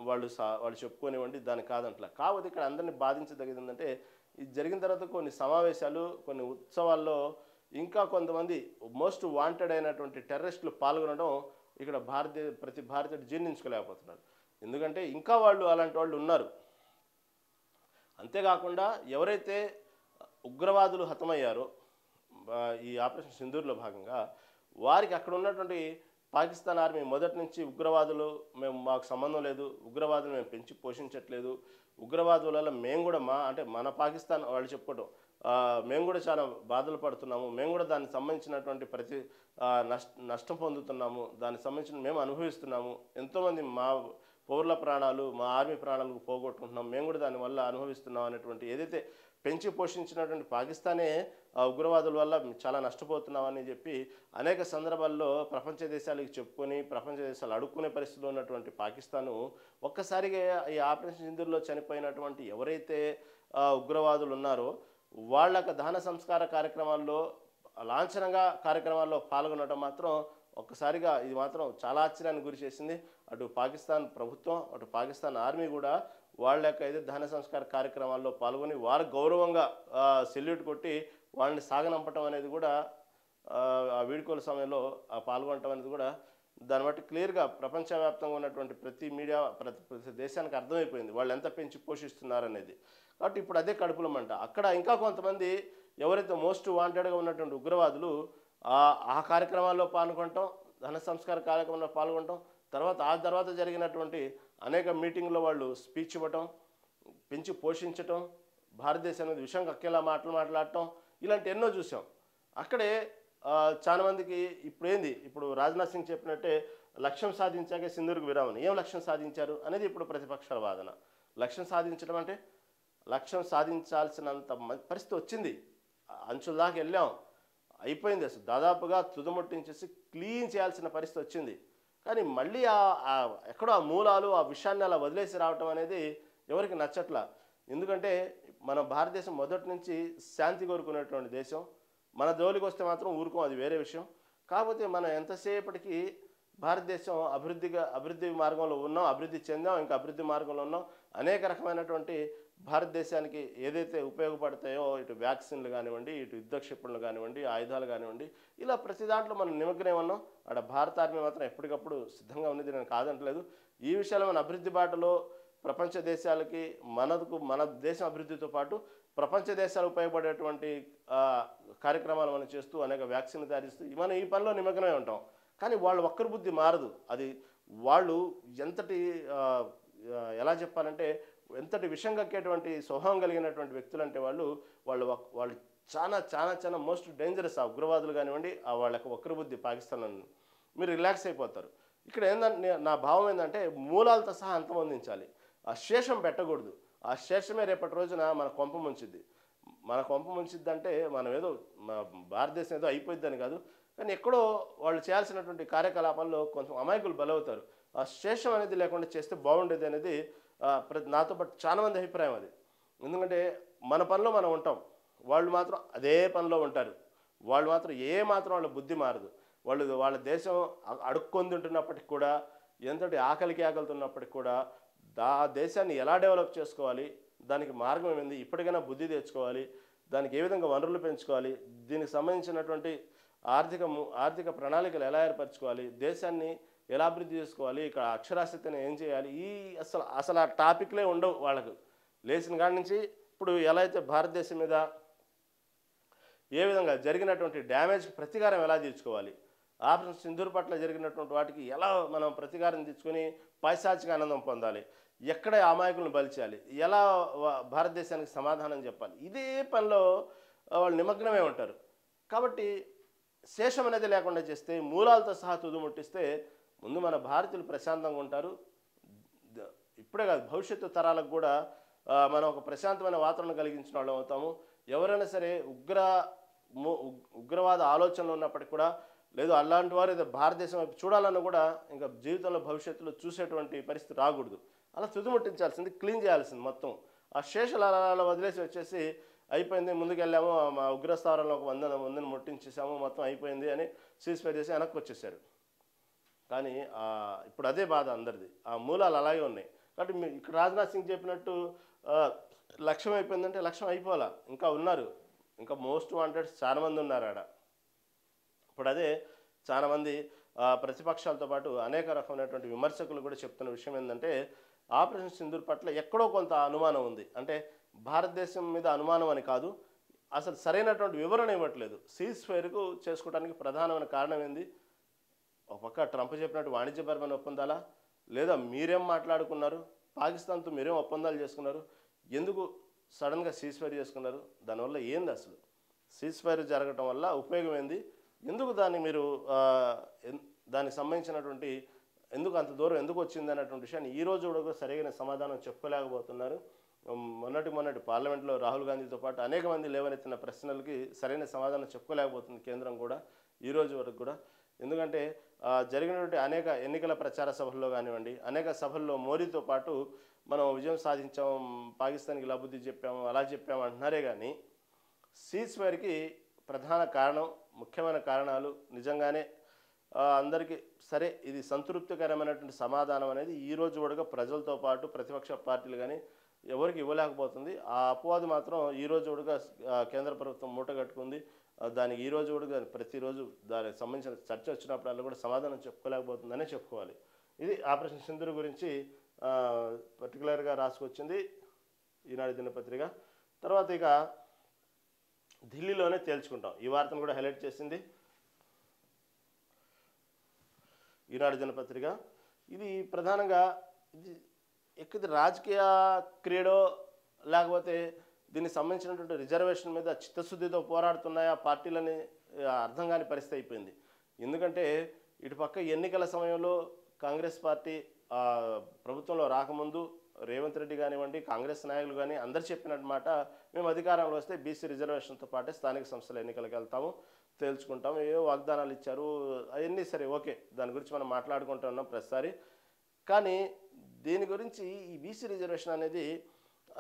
వాళ్ళు చెప్పుకోనివ్వండి, దాని కాదంట్లా. కాకపోతే ఇక్కడ అందరినీ బాధించదగింది ఏంటంటే, ఇది జరిగిన తర్వాత కొన్ని సమావేశాలు, కొన్ని ఉత్సవాల్లో ఇంకా కొంతమంది మోస్ట్ వాంటెడ్ అయినటువంటి టెర్రరిస్టులు పాల్గొనడం ఇక్కడ ప్రతి భారతీయుడు జీర్ణించుకోలేకపోతున్నారు. ఎందుకంటే ఇంకా వాళ్ళు అలాంటి వాళ్ళు ఉన్నారు. అంతేకాకుండా ఎవరైతే ఉగ్రవాదులు హతమయ్యారో ఈ ఆపరేషన్ సింధూర్లో భాగంగా, వారికి అక్కడ ఉన్నటువంటి పాకిస్తాన్ ఆర్మీ మొదటి నుంచి ఉగ్రవాదులు మాకు సంబంధం లేదు, ఉగ్రవాదులు మేము పెంచి పోషించట్లేదు, ఉగ్రవాదుల వల్ల మేము కూడా మన పాకిస్తాన్ వాళ్ళు చెప్పుకోవడం మేము కూడా చాలా బాధలు పడుతున్నాము, మేము కూడా దానికి సంబంధించినటువంటి నష్టం పొందుతున్నాము, దానికి సంబంధించిన మేము అనుభవిస్తున్నాము, ఎంతోమంది మా పౌరుల ప్రాణాలు, మా ఆర్మీ ప్రాణాలకు పోగొట్టుకుంటున్నాం, మేము కూడా దానివల్ల అనుభవిస్తున్నాం అనేటువంటి ఏదైతే పెంచి పోషించినటువంటి పాకిస్తానే ఉగ్రవాదుల వల్ల చాలా నష్టపోతున్నామని చెప్పి అనేక సందర్భాల్లో ప్రపంచ దేశాలకు చెప్పుకొని ప్రపంచ దేశాలు అడుక్కునే పరిస్థితిలో ఉన్నటువంటి పాకిస్తాను ఒక్కసారిగా ఈ ఆపరేషన్ సింధూర్లో చనిపోయినటువంటి ఎవరైతే ఉగ్రవాదులు ఉన్నారో వాళ్ళకు దహన సంస్కార కార్యక్రమాల్లో లాంఛనంగా కార్యక్రమాల్లో పాల్గొనడం మాత్రం ఒక్కసారిగా ఇది మాత్రం చాలా ఆశ్చర్యానికి గురి చేసింది. అటు పాకిస్తాన్ ప్రభుత్వం, అటు పాకిస్తాన్ ఆర్మీ కూడా వాళ్ళ యొక్క ఏదో దహన సంస్కార కార్యక్రమాల్లో పాల్గొని వారు గౌరవంగా సెల్యూట్ కొట్టి వాళ్ళని సాగనంపటం అనేది కూడా ఆ వీడ్కోల సమయంలో పాల్గొనటం అనేది కూడా దాన్ని బట్టి క్లియర్గా ప్రపంచవ్యాప్తంగా ఉన్నటువంటి ప్రతి మీడియా ప్రతి దేశానికి అర్థమైపోయింది వాళ్ళు ఎంత పెంచి పోషిస్తున్నారనేది. కాబట్టి ఇప్పుడు అదే కడుపులో మంట. అక్కడ ఇంకా కొంతమంది ఎవరైతే మోస్ట్ వాంటెడ్గా ఉన్నటువంటి ఉగ్రవాదులు ఆ కార్యక్రమాల్లో పాల్గొనటం, ధన సంస్కార కార్యక్రమంలో పాల్గొనటం, తర్వాత జరిగినటువంటి అనేక మీటింగ్లో వాళ్ళు స్పీచ్ ఇవ్వటం, పెంచి పోషించటం, భారతదేశం అనేది విషయం కక్కేలా మాట్లాడటం, ఇలాంటి ఎన్నో చూసాం. అక్కడే చాలామందికి ఇప్పుడు రాజ్నాథ్ సింగ్ చెప్పినట్టే లక్ష్యం సాధించాకే సింధూర్కు విరామం. ఏం లక్ష్యం సాధించారు అనేది ఇప్పుడు ప్రతిపక్షాల వాదన. లక్ష్యం సాధించడం అంటే లక్ష్యం సాధించాల్సినంత పరిస్థితి వచ్చింది, అంచుల దాకా వెళ్ళాం, అయిపోయింది, అసలు దాదాపుగా తుదముట్టించేసి క్లీన్ చేయాల్సిన పరిస్థితి వచ్చింది. కానీ మళ్ళీ ఎక్కడో ఆ మూలాలు ఆ విషయాన్ని అలా వదిలేసి రావటం అనేది ఎవరికి నచ్చట్లా. ఎందుకంటే మన భారతదేశం మొదటి నుంచి శాంతి కోరుకునేటువంటి దేశం. మన జోలికి వస్తే మాత్రం ఊరుకోం, అది వేరే విషయం. కాకపోతే మనం ఎంతసేపటికి భారతదేశం అభివృద్ధి మార్గంలో ఉన్నాం, అభివృద్ధి చెందాం, ఇంకా అభివృద్ధి మార్గంలో ఉన్నాం. అనేక రకమైనటువంటి భారతదేశానికి ఏదైతే ఉపయోగపడతాయో ఇటు వ్యాక్సిన్లు కానివ్వండి, ఇటు యుద్ధ క్షిపణులు కానివ్వండి, ఆయుధాలు కానివ్వండి, ఇలా ప్రతి దాంట్లో మనం నిమగ్నం ఉన్నాం. అక్కడ భారత ఆర్మీ మాత్రం ఎప్పటికప్పుడు సిద్ధంగా ఉన్నది, నేను కాదంటలేదు. ఈ విషయాలు మన అభివృద్ధి బాటలో ప్రపంచ దేశాలకి మన దేశం అభివృద్ధితో పాటు ప్రపంచ దేశాలు ఉపయోగపడేటువంటి కార్యక్రమాలు మనం చేస్తూ అనేక వ్యాక్సిన్లు తయారిస్తూ మనం ఈ పనిలో నిమగ్నమై ఉంటాం. కానీ వాళ్ళు ఒక్కరి బుద్ధి మారదు. అది వాళ్ళు ఎంతటి ఎలా చెప్పాలంటే ఎంతటి విషం కక్కేటువంటి స్వభావం కలిగినటువంటి వ్యక్తులు అంటే వాళ్ళు చాలా మోస్ట్ డేంజరస్. ఆ ఉగ్రవాదులు కానివ్వండి, వాళ్ళకి ఒక్కరి బుద్ధి పాకిస్తాన్ మీరు రిలాక్స్ అయిపోతారు. ఇక్కడ ఏంటంటే నా భావం ఏంటంటే మూలాలతో సహా అంతమొందించాలి, ఆ శేషం పెట్టకూడదు. ఆ శేషమే రేపటి రోజున మన కొంప ముంచిద్ది. అంటే మనం ఏదో భారతదేశం ఏదో అయిపోయిద్దని కాదు, కానీ ఎక్కడో వాళ్ళు చేయాల్సినటువంటి కార్యకలాపాల్లో కొంచెం అమాయకులు బలవుతారు. ఆ శేషం అనేది లేకుండా చేస్తే బాగుండేది అనేది నాతో పాటు చాలామంది అభిప్రాయం అది. ఎందుకంటే మన పనిలో మనం ఉంటాం, వాళ్ళు మాత్రం అదే పనిలో ఉంటారు. వాళ్ళు మాత్రం వాళ్ళ బుద్ధి మారదు. వాళ్ళ దేశం అడుక్కొని తింటున్నప్పటికి కూడా, ఎంతటి ఆకలితున్నప్పటికి కూడా ఆ దేశాన్ని ఎలా డెవలప్ చేసుకోవాలి, దానికి మార్గం ఏమైంది, ఇప్పటికైనా బుద్ధి తెచ్చుకోవాలి, దానికి ఏ విధంగా వనరులు పెంచుకోవాలి, దీనికి సంబంధించినటువంటి ఆర్థిక ప్రణాళికలు ఎలా ఏర్పరచుకోవాలి, దేశాన్ని ఎలా అభివృద్ధి చేసుకోవాలి, ఇక్కడ అక్షరాస్యతను ఏం చేయాలి, అసలు ఆ టాపిక్లే ఉండవు వాళ్ళకు. లేచిన కాడి నుంచి ఇప్పుడు ఎలా అయితే భారతదేశం మీద ఏ విధంగా జరిగినటువంటి డ్యామేజ్కి ప్రతీకారం ఎలా తీర్చుకోవాలి, ఆపరేషన్ సింధూర్ పట్ల జరిగినటువంటి వాటికి ఎలా మనం ప్రతీకారం తెచ్చుకొని పైశాచిక ఆనందం పొందాలి, ఎక్కడ అమాయకులను బలిచేయాలి, ఎలా భారతదేశానికి సమాధానం చెప్పాలి, ఇదే పనిలో వాళ్ళు నిమగ్నమే ఉంటారు. కాబట్టి శేషం అనేది లేకుండా చేస్తే, మూలాలతో సహా తుదుముట్టిస్తే ముందు మన భారతీయులు ప్రశాంతంగా ఉంటారు. ఇప్పుడే కాదు, భవిష్యత్తు తరాలకు కూడా మనం ఒక ప్రశాంతమైన వాతావరణం కలిగించిన వాళ్ళం అవుతాము. ఎవరైనా సరే ఉగ్రవాద ఆలోచనలు ఉన్నప్పటికీ కూడా, లేదు అలాంటి వారు ఏదో భారతదేశం వైపు చూడాలన్నా కూడా ఇంకా జీవితంలో భవిష్యత్తులో చూసేటువంటి పరిస్థితి రాకూడదు. అలా తుదిముట్టించాల్సింది, క్లీన్ చేయాల్సింది మొత్తం. ఆ శేషాలు అలా వదిలేసి వచ్చేసి అయిపోయింది, ముందుకెళ్ళాము, మా ఉగ్రస్థావరంలో ఒక 100 ముట్టించేసాము, మొత్తం అయిపోయింది అని సీజ్ఫైర్ చేసి వెనక్కి వచ్చేసారు. కానీ ఇప్పుడు అదే బాధ అందరిది, ఆ మూలాలు అలాగే ఉన్నాయి. కాబట్టి ఇక్కడ రాజ్నాథ్ సింగ్ చెప్పినట్టు లక్ష్యం అయిపోయిందంటే లక్ష్యం అయిపోవాలా, ఇంకా ఉన్నారు, ఇంకా మోస్ట్ వాంటెడ్స్ చాలామంది ఉన్నారు ఆడ. ఇప్పుడు అదే చాలామంది ప్రతిపక్షాలతో పాటు అనేక రకమైనటువంటి విమర్శకులు కూడా చెప్తున్న విషయం ఏంటంటే ఆపరేషన్ సింధూర్ పట్ల ఎక్కడో కొంత అనుమానం ఉంది. అంటే భారతదేశం మీద అనుమానం అని కాదు, అసలు సరైనటువంటి వివరణ ఇవ్వట్లేదు. సీజ్ ఫైర్కు చేసుకోవడానికి ప్రధానమైన కారణం ఏంది? ఒక పక్క ట్రంప్ చెప్పినట్టు వాణిజ్యపరమైన ఒప్పందాలా, లేదా మీరేం మాట్లాడుకున్నారు, పాకిస్తాన్తో మీరేం ఒప్పందాలు చేసుకున్నారు, ఎందుకు సడన్గా సీజ్ ఫైర్ చేసుకున్నారు, దానివల్ల ఏంది అసలు సీజ్ ఫైర్ జరగటం వల్ల ఉపయోగం ఏంది, ఎందుకు దాన్ని మీరు దానికి సంబంధించినటువంటి ఎందుకు అంత దూరం ఎందుకు వచ్చింది అన్నటువంటి విషయాన్ని ఈరోజు కూడా సరైన సమాధానం చెప్పుకోలేకపోతున్నారు. మొన్నటి పార్లమెంట్లో రాహుల్ గాంధీతో పాటు అనేక మంది లేవనెత్తిన ప్రశ్నలకి సరైన సమాధానం చెప్పుకోలేకపోతుంది కేంద్రం కూడా ఈ రోజు వరకు కూడా. ఎందుకంటే జరిగినటువంటి అనేక ఎన్నికల ప్రచార సభల్లో కానివ్వండి, అనేక సభల్లో మోడీతో పాటు మనం విజయం సాధించాం, పాకిస్తాన్కి లబుద్ధి చెప్పాము, అలా చెప్పాము అంటున్నారే కానీ సీజ్ ఫైర్కి ప్రధాన కారణం, ముఖ్యమైన కారణాలు నిజంగానే అందరికీ సరే ఇది సంతృప్తికరమైనటువంటి సమాధానం అనేది ఈరోజు కూడా ప్రజలతో పాటు ప్రతిపక్ష పార్టీలు కానీ ఎవరికి ఇవ్వలేకపోతుంది. ఆ అపవాదు మాత్రం ఈరోజు కూడా కేంద్ర ప్రభుత్వం మూటగట్టుకుంది. దానికి ఈరోజు కూడా ప్రతిరోజు దానికి సంబంధించిన చర్చ వచ్చినప్పుడల్లా కూడా సమాధానం చెప్పుకోలేకపోతుందనే చెప్పుకోవాలి. ఇది ఆపరేషన్ సింధూర్ గురించి పర్టికులర్గా రాసుకొచ్చింది ఈనాడు దినపత్రిక. తర్వాత ఇక ఢిల్లీలోనే తేల్చుకుంటాం, ఈ వార్తను కూడా హైలైట్ చేసింది ఈనాడు దినపత్రిక. ఇది ప్రధానంగా ఇది రాజకీయ క్రీడో లేకపోతే దీనికి సంబంధించినటువంటి రిజర్వేషన్ మీద చిత్తశుద్ధితో పోరాడుతున్నాయా పార్టీలని అర్థం కాని పరిస్థితి అయిపోయింది. ఎందుకంటే ఇటుపక్క ఎన్నికల సమయంలో కాంగ్రెస్ పార్టీ ప్రభుత్వంలో రాకముందు రేవంత్ రెడ్డి కానివ్వండి, కాంగ్రెస్ నాయకులు కానీ అందరు చెప్పినట్టు మాట, మేము అధికారంలో వస్తే బీసీ రిజర్వేషన్తో పాటే స్థానిక సంస్థల ఎన్నికలకు వెళ్తాము, తేల్చుకుంటాము, ఏవో వాగ్దానాలు ఇచ్చారు, అవన్నీ సరే ఓకే, దాని గురించి మనం మాట్లాడుకుంటూ ఉన్నాం ప్రతిసారి. కానీ దీని గురించి ఈ బీసీ రిజర్వేషన్ అనేది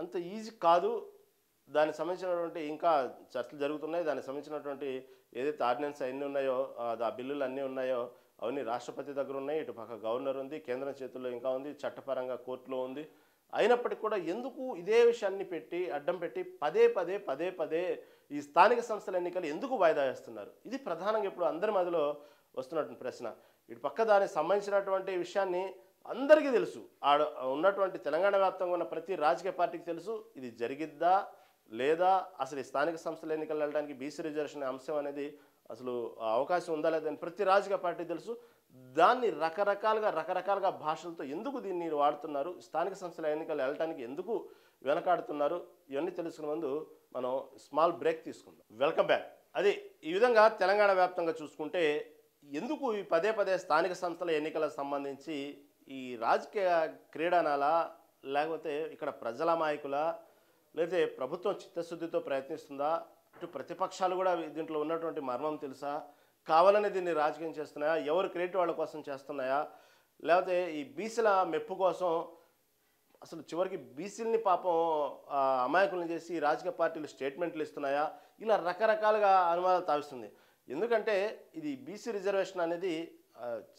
అంత ఈజీ కాదు. దానికి సంబంధించినటువంటి ఇంకా చర్చలు జరుగుతున్నాయి. దానికి సంబంధించినటువంటి ఏదైతే ఆర్డినెన్స్ అన్నీ ఉన్నాయో, ఆ బిల్లులు అన్నీ ఉన్నాయో అవన్నీ రాష్ట్రపతి దగ్గర ఉన్నాయి, ఇటు పక్క గవర్నర్ ఉంది, కేంద్రం చేతుల్లో ఇంకా ఉంది, చట్టపరంగా కోర్టులో ఉంది. అయినప్పటికీ కూడా ఎందుకు ఇదే విషయాన్ని పెట్టి అడ్డం పెట్టి పదే పదే ఈ స్థానిక సంస్థల ఎన్నికలు ఎందుకు వాయిదా వేస్తున్నారు? ఇది ప్రధానంగా ఇప్పుడు అందరి మధ్యలో వస్తున్నటువంటి ప్రశ్న. ఇటు పక్క దానికి సంబంధించినటువంటి విషయాన్ని అందరికీ తెలుసు, ఆడ ఉన్నటువంటి తెలంగాణ వ్యాప్తంగా ఉన్న ప్రతి రాజకీయ పార్టీకి తెలుసు ఇది జరిగిద్దా లేదా, అసలు ఈ స్థానిక సంస్థల ఎన్నికలు వెళ్ళడానికి బీసీ రిజర్వేషన్ అంశం అనేది అసలు అవకాశం ఉందా లేదని ప్రతి రాజకీయ పార్టీ తెలుసు. దాన్ని రకరకాలుగా భాషలతో ఎందుకు దీన్ని వాడుతున్నారు, స్థానిక సంస్థల ఎన్నికలు వెళ్ళడానికి ఎందుకు వెనకాడుతున్నారు, ఇవన్నీ తెలుసుకునే ముందు మనం స్మాల్ బ్రేక్ తీసుకుందాం. Welcome back. అది ఈ విధంగా తెలంగాణ వ్యాప్తంగా చూసుకుంటే ఎందుకు ఈ పదే స్థానిక సంస్థల ఎన్నికలకు సంబంధించి ఈ రాజకీయ క్రీడానాలా లేకపోతే ఇక్కడ ప్రజల నాయకులా లేకపోతే ప్రభుత్వం చిత్తశుద్ధితో ప్రయత్నిస్తుందా, ఇటు ప్రతిపక్షాలు కూడా దీంట్లో ఉన్నటువంటి మర్మం తెలుసా, కావాలని దీన్ని రాజకీయం చేస్తున్నాయా, ఎవరు క్రెడిట్ వాళ్ళ కోసం చేస్తున్నాయా, లేకపోతే ఈ బీసీల మెప్పు కోసం అసలు చివరికి బీసీలని పాపం అమాయకులను చేసి రాజకీయ పార్టీలు స్టేట్మెంట్లు ఇస్తున్నాయా, ఇలా రకరకాలుగా అనుమానాలు తావిస్తుంది. ఎందుకంటే ఇది బీసీ రిజర్వేషన్ అనేది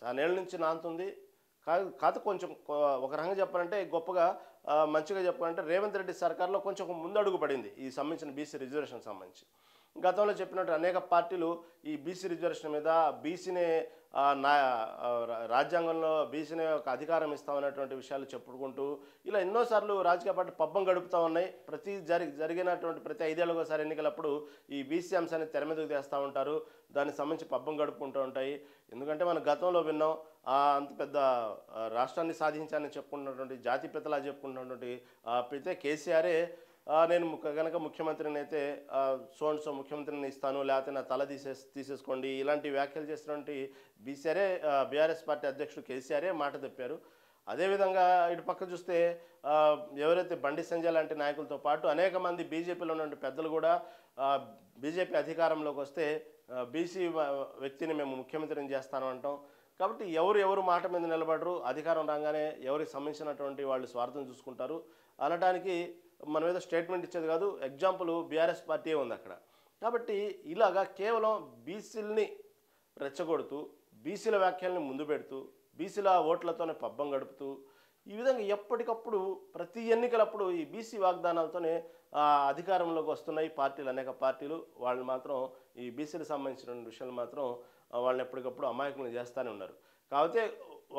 చాలా ఏళ్ళ నుంచి నాంతుంది. కాదు కొంచెం ఒక రకంగా చెప్పాలంటే గొప్పగా మంచిగా చెప్పాలంటే రేవంత్ రెడ్డి సర్కార్లో కొంచెం ముందడుగు పడింది ఈ సంబంధించిన బీసీ రిజర్వేషన్ సంబంధించి. గతంలో చెప్పినట్టు అనేక పార్టీలు ఈ బీసీ రిజర్వేషన్ మీద బీసీనే రాజ్యాంగంలో బీసీనే ఒక అధికారం ఇస్తామనేటువంటి విషయాలు చెప్పుకుంటూ ఇలా ఎన్నోసార్లు రాజకీయ పార్టీ పబ్బం గడుపుతూ ఉన్నాయి. జరిగినటువంటి ప్రతి 5 ఏళ్ళకి ఒకసారి ఎన్నికలప్పుడు ఈ బీసీ అంశాన్ని తెర మీదకు తెస్తూ ఉంటారు, దానికి సంబంధించి పబ్బం గడుపుకుంటూ ఉంటాయి. ఎందుకంటే మనం గతంలో విన్నాం, అంత పెద్ద రాష్ట్రాన్ని సాధించాలని చెప్పుకుంటున్నటువంటి జాతిపితలా చెప్పుకుంటున్నటువంటి అయితే కేసీఆరే నేను కనుక ముఖ్యమంత్రిని అయితే సో ముఖ్యమంత్రిని ఇస్తాను, లేకపోతే నా తల తీసేసుకోండి, ఇలాంటి వ్యాఖ్యలు చేసినటువంటి బీఆర్ఎస్ పార్టీ అధ్యక్షుడు కేసీఆరే మాట తప్పారు. అదేవిధంగా ఇటు పక్క చూస్తే ఎవరైతే బండి సంజయ్ లాంటి నాయకులతో పాటు అనేక మంది బీజేపీలో ఉన్నటువంటి పెద్దలు కూడా బీజేపీ అధికారంలోకి వస్తే బీసీ వ్యక్తిని మేము ముఖ్యమంత్రిని చేస్తాను అంటాం. కాబట్టి ఎవరు మాట మీద నిలబడరు, అధికారం రాగానే ఎవరికి సంబంధించినటువంటి వాళ్ళు స్వార్థం చూసుకుంటారు అనడానికి మన మీద స్టేట్మెంట్ ఇచ్చేది కాదు. ఎగ్జాంపుల్ బీఆర్ఎస్ పార్టీ ఉంది అక్కడ. కాబట్టి ఇలాగా కేవలం బీసీలని రెచ్చగొడుతూ బీసీల వ్యాఖ్యల్ని ముందు పెడుతూ బీసీల ఓట్లతోనే పబ్బం గడుపుతూ ఈ విధంగా ఎప్పటికప్పుడు ప్రతి ఎన్నికలప్పుడు ఈ బీసీ వాగ్దానాలతోనే అధికారంలోకి వస్తున్నాయి పార్టీలు, అనేక పార్టీలు. వాళ్ళు మాత్రం ఈ బీసీలకు సంబంధించిన విషయాలు మాత్రం వాళ్ళని ఎప్పటికప్పుడు అమాయకులను చేస్తూనే ఉన్నారు. కాకపోతే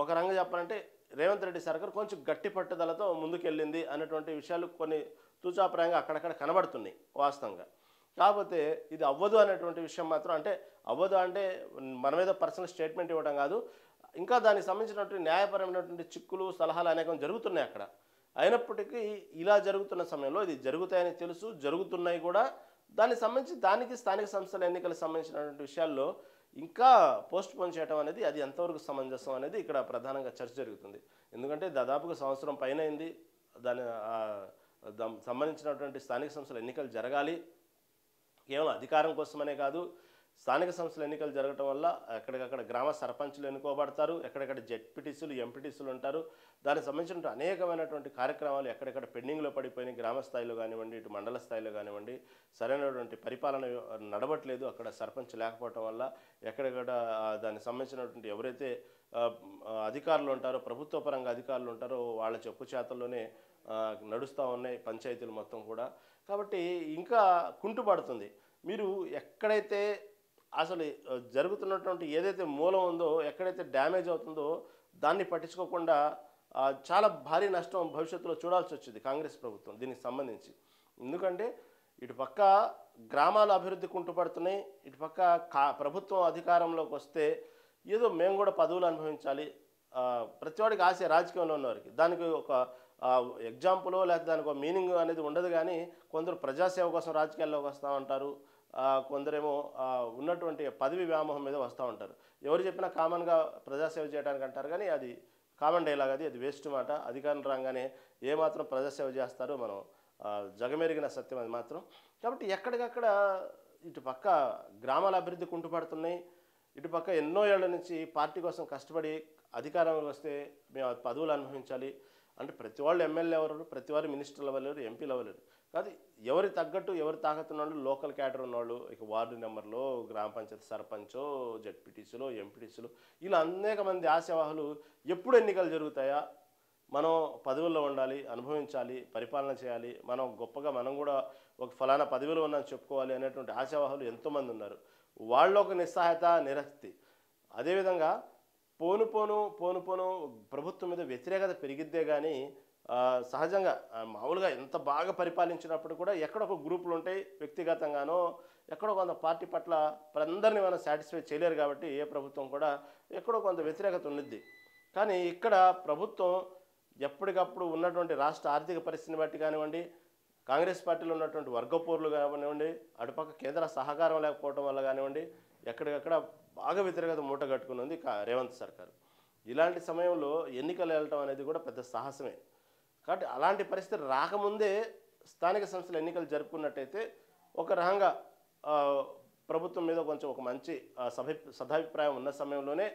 ఒక రంగం చెప్పాలంటే రేవంత్ రెడ్డి సర్కార్ కొంచెం గట్టి పట్టుదలతో ముందుకెళ్ళింది అనేటువంటి విషయాలు కొన్ని తూచాప్రాయంగా అక్కడక్కడ కనబడుతున్నాయి వాస్తవంగా. కాకపోతే ఇది అవ్వదు అనేటువంటి విషయం మాత్రం, అంటే అవ్వదు అంటే మన మీద పర్సనల్ స్టేట్మెంట్ ఇవ్వడం కాదు, ఇంకా దానికి సంబంధించినటువంటి న్యాయపరమైనటువంటి చిక్కులు సలహాలు అనేకం జరుగుతున్నాయి అక్కడ. అయినప్పటికీ ఇలా జరుగుతున్న సమయంలో ఇది జరుగుతాయని తెలుసు, జరుగుతున్నాయి కూడా. దానికి సంబంధించి దానికి స్థానిక సంస్థల ఎన్నికలకు సంబంధించినటువంటి విషయాల్లో ఇంకా పోస్ట్ పోన్ చేయడం అనేది అది ఎంతవరకు సమంజసం అనేది ఇక్కడ ప్రధానంగా చర్చ జరుగుతుంది. ఎందుకంటే దాదాపుగా సంవత్సరం పైన అయింది దాని సంబంధించినటువంటి స్థానిక సంస్థల ఎన్నికలు జరగాలి. కేవలం అధికారం కోసమనే కాదు, స్థానిక సంస్థల ఎన్నికలు జరగటం వల్ల ఎక్కడికక్కడ గ్రామ సర్పంచులు ఎన్నుకోబడతారు, ఎక్కడెక్కడ జెడ్పీటీసీలు ఎంపీటీసీలు ఉంటారు. దానికి సంబంధించిన అనేకమైనటువంటి కార్యక్రమాలు ఎక్కడెక్కడ పెండింగ్లో పడిపోయినాయి, గ్రామ స్థాయిలో కానివ్వండి, ఇటు మండల స్థాయిలో కానివ్వండి. సరైనటువంటి పరిపాలన నడవట్లేదు అక్కడ సర్పంచ్ లేకపోవటం వల్ల. ఎక్కడెక్కడ దానికి సంబంధించినటువంటి ఎవరైతే అధికారులు ఉంటారో, ప్రభుత్వ పరంగా అధికారులు ఉంటారో వాళ్ళ చెప్పు చేతల్లోనే నడుస్తూ ఉన్నాయి పంచాయతీలు మొత్తం కూడా. కాబట్టి ఇంకా కుంటుపడుతుంది. మీరు ఎక్కడైతే అసలు జరుగుతున్నటువంటి ఏదైతే మూలం ఉందో, ఎక్కడైతే డ్యామేజ్ అవుతుందో దాన్ని పట్టించుకోకుండా చాలా భారీ నష్టం భవిష్యత్తులో చూడాల్సి వచ్చింది కాంగ్రెస్ ప్రభుత్వం దీనికి సంబంధించి. ఎందుకంటే ఇటుపక్క గ్రామాల అభివృద్ధి కుంటుపడుతున్నాయి, ఇటుపక్క ప్రభుత్వం అధికారంలోకి వస్తే ఏదో మేము కూడా పదవులు అనుభవించాలి, ప్రతివాడికి ఆశ రాజకీయంలో ఉన్నవారికి. దానికి ఒక ఎగ్జాంపుల్ లేకపోతే దానికి ఒక మీనింగ్ అనేది ఉండదు. కానీ కొందరు ప్రజాసేవ కోసం రాజకీయాల్లోకి వస్తూ ఉంటారు, కొందరేమో ఉన్నటువంటి పదవి వ్యామోహం మీద వస్తూ ఉంటారు. ఎవరు చెప్పినా కామన్గా ప్రజాసేవ చేయడానికి అంటారు, కానీ అది కామన్ డైలాగ్, అది వేస్ట్ మాట. అధికారం రాగానే ఏమాత్రం ప్రజాసేవ చేస్తారో మనం జగమెరిగిన సత్యం అది మాత్రం. కాబట్టి ఎక్కడికక్కడ ఇటుపక్క గ్రామాల అభివృద్ధి కుంటుపడుతున్నాయి, ఇటుపక్క ఎన్నో ఏళ్ల నుంచి పార్టీ కోసం కష్టపడి అధికారంలోకి వస్తే మేము పదవులు అనుభవించాలి అంటే ప్రతి వాళ్ళు ఎమ్మెల్యే అవ్వలేరు, ప్రతి వారు మినిస్టర్లు అవ్వలేరు, ఎంపీలు అవ్వలేరు. కాదు, ఎవరి తగ్గట్టు ఎవరు తాకతున్నాళ్ళు లోకల్ క్యాడర్ ఉన్నవాళ్ళు, ఇక వార్డు నెంబర్లో గ్రామ పంచాయతీ సర్పంచో, జెడ్పీటీసీలో, ఎంపీటీసీలో ఇలా అనేక మంది ఆశావాహులు ఎప్పుడు ఎన్నికలు జరుగుతాయా, మనం పదవుల్లో ఉండాలి, అనుభవించాలి, పరిపాలన చేయాలి, మనం గొప్పగా మనం కూడా ఒక ఫలానా పదవిలో ఉన్నామని చెప్పుకోవాలి అనేటువంటి ఆశావాహులు ఎంతోమంది ఉన్నారు. వాళ్ళ ఒక నిస్సహాయత, నిరక్తి. అదేవిధంగా పోను పోను ప్రభుత్వం మీద వ్యతిరేకత పెరిగిద్దే కానీ సహజంగా మామూలుగా ఎంత బాగా పరిపాలించినప్పుడు కూడా ఎక్కడొక గ్రూపులు ఉంటాయి, వ్యక్తిగతంగానో ఎక్కడో కొంత పార్టీ పట్ల అందరినీ మనం సాటిస్ఫై చేయలేరు. కాబట్టి ఏ ప్రభుత్వం కూడా ఎక్కడో కొంత వ్యతిరేకత ఉన్నది. కానీ ఇక్కడ ప్రభుత్వం ఎప్పటికప్పుడు ఉన్నటువంటి రాష్ట్ర ఆర్థిక పరిస్థితిని బట్టి కానివ్వండి, కాంగ్రెస్ పార్టీలో ఉన్నటువంటి వర్గపోర్లు కానివ్వండి, అటుపక్క కేంద్ర సహకారం లేకపోవడం వల్ల కానివ్వండి, ఎక్కడికక్కడ బాగా వ్యతిరేకత మూట కట్టుకుని ఉంది రేవంత్ సర్కారు. ఇలాంటి సమయంలో ఎన్నికలు వెళ్ళటం అనేది కూడా పెద్ద సాహసమే. కాబట్టి అలాంటి పరిస్థితి రాకముందే స్థానిక సంస్థల ఎన్నికలు జరుపుకున్నట్టయితే ఒక రకంగా ప్రభుత్వం మీద కొంచెం ఒక మంచి సదాభిప్రాయం ఉన్న సమయంలోనే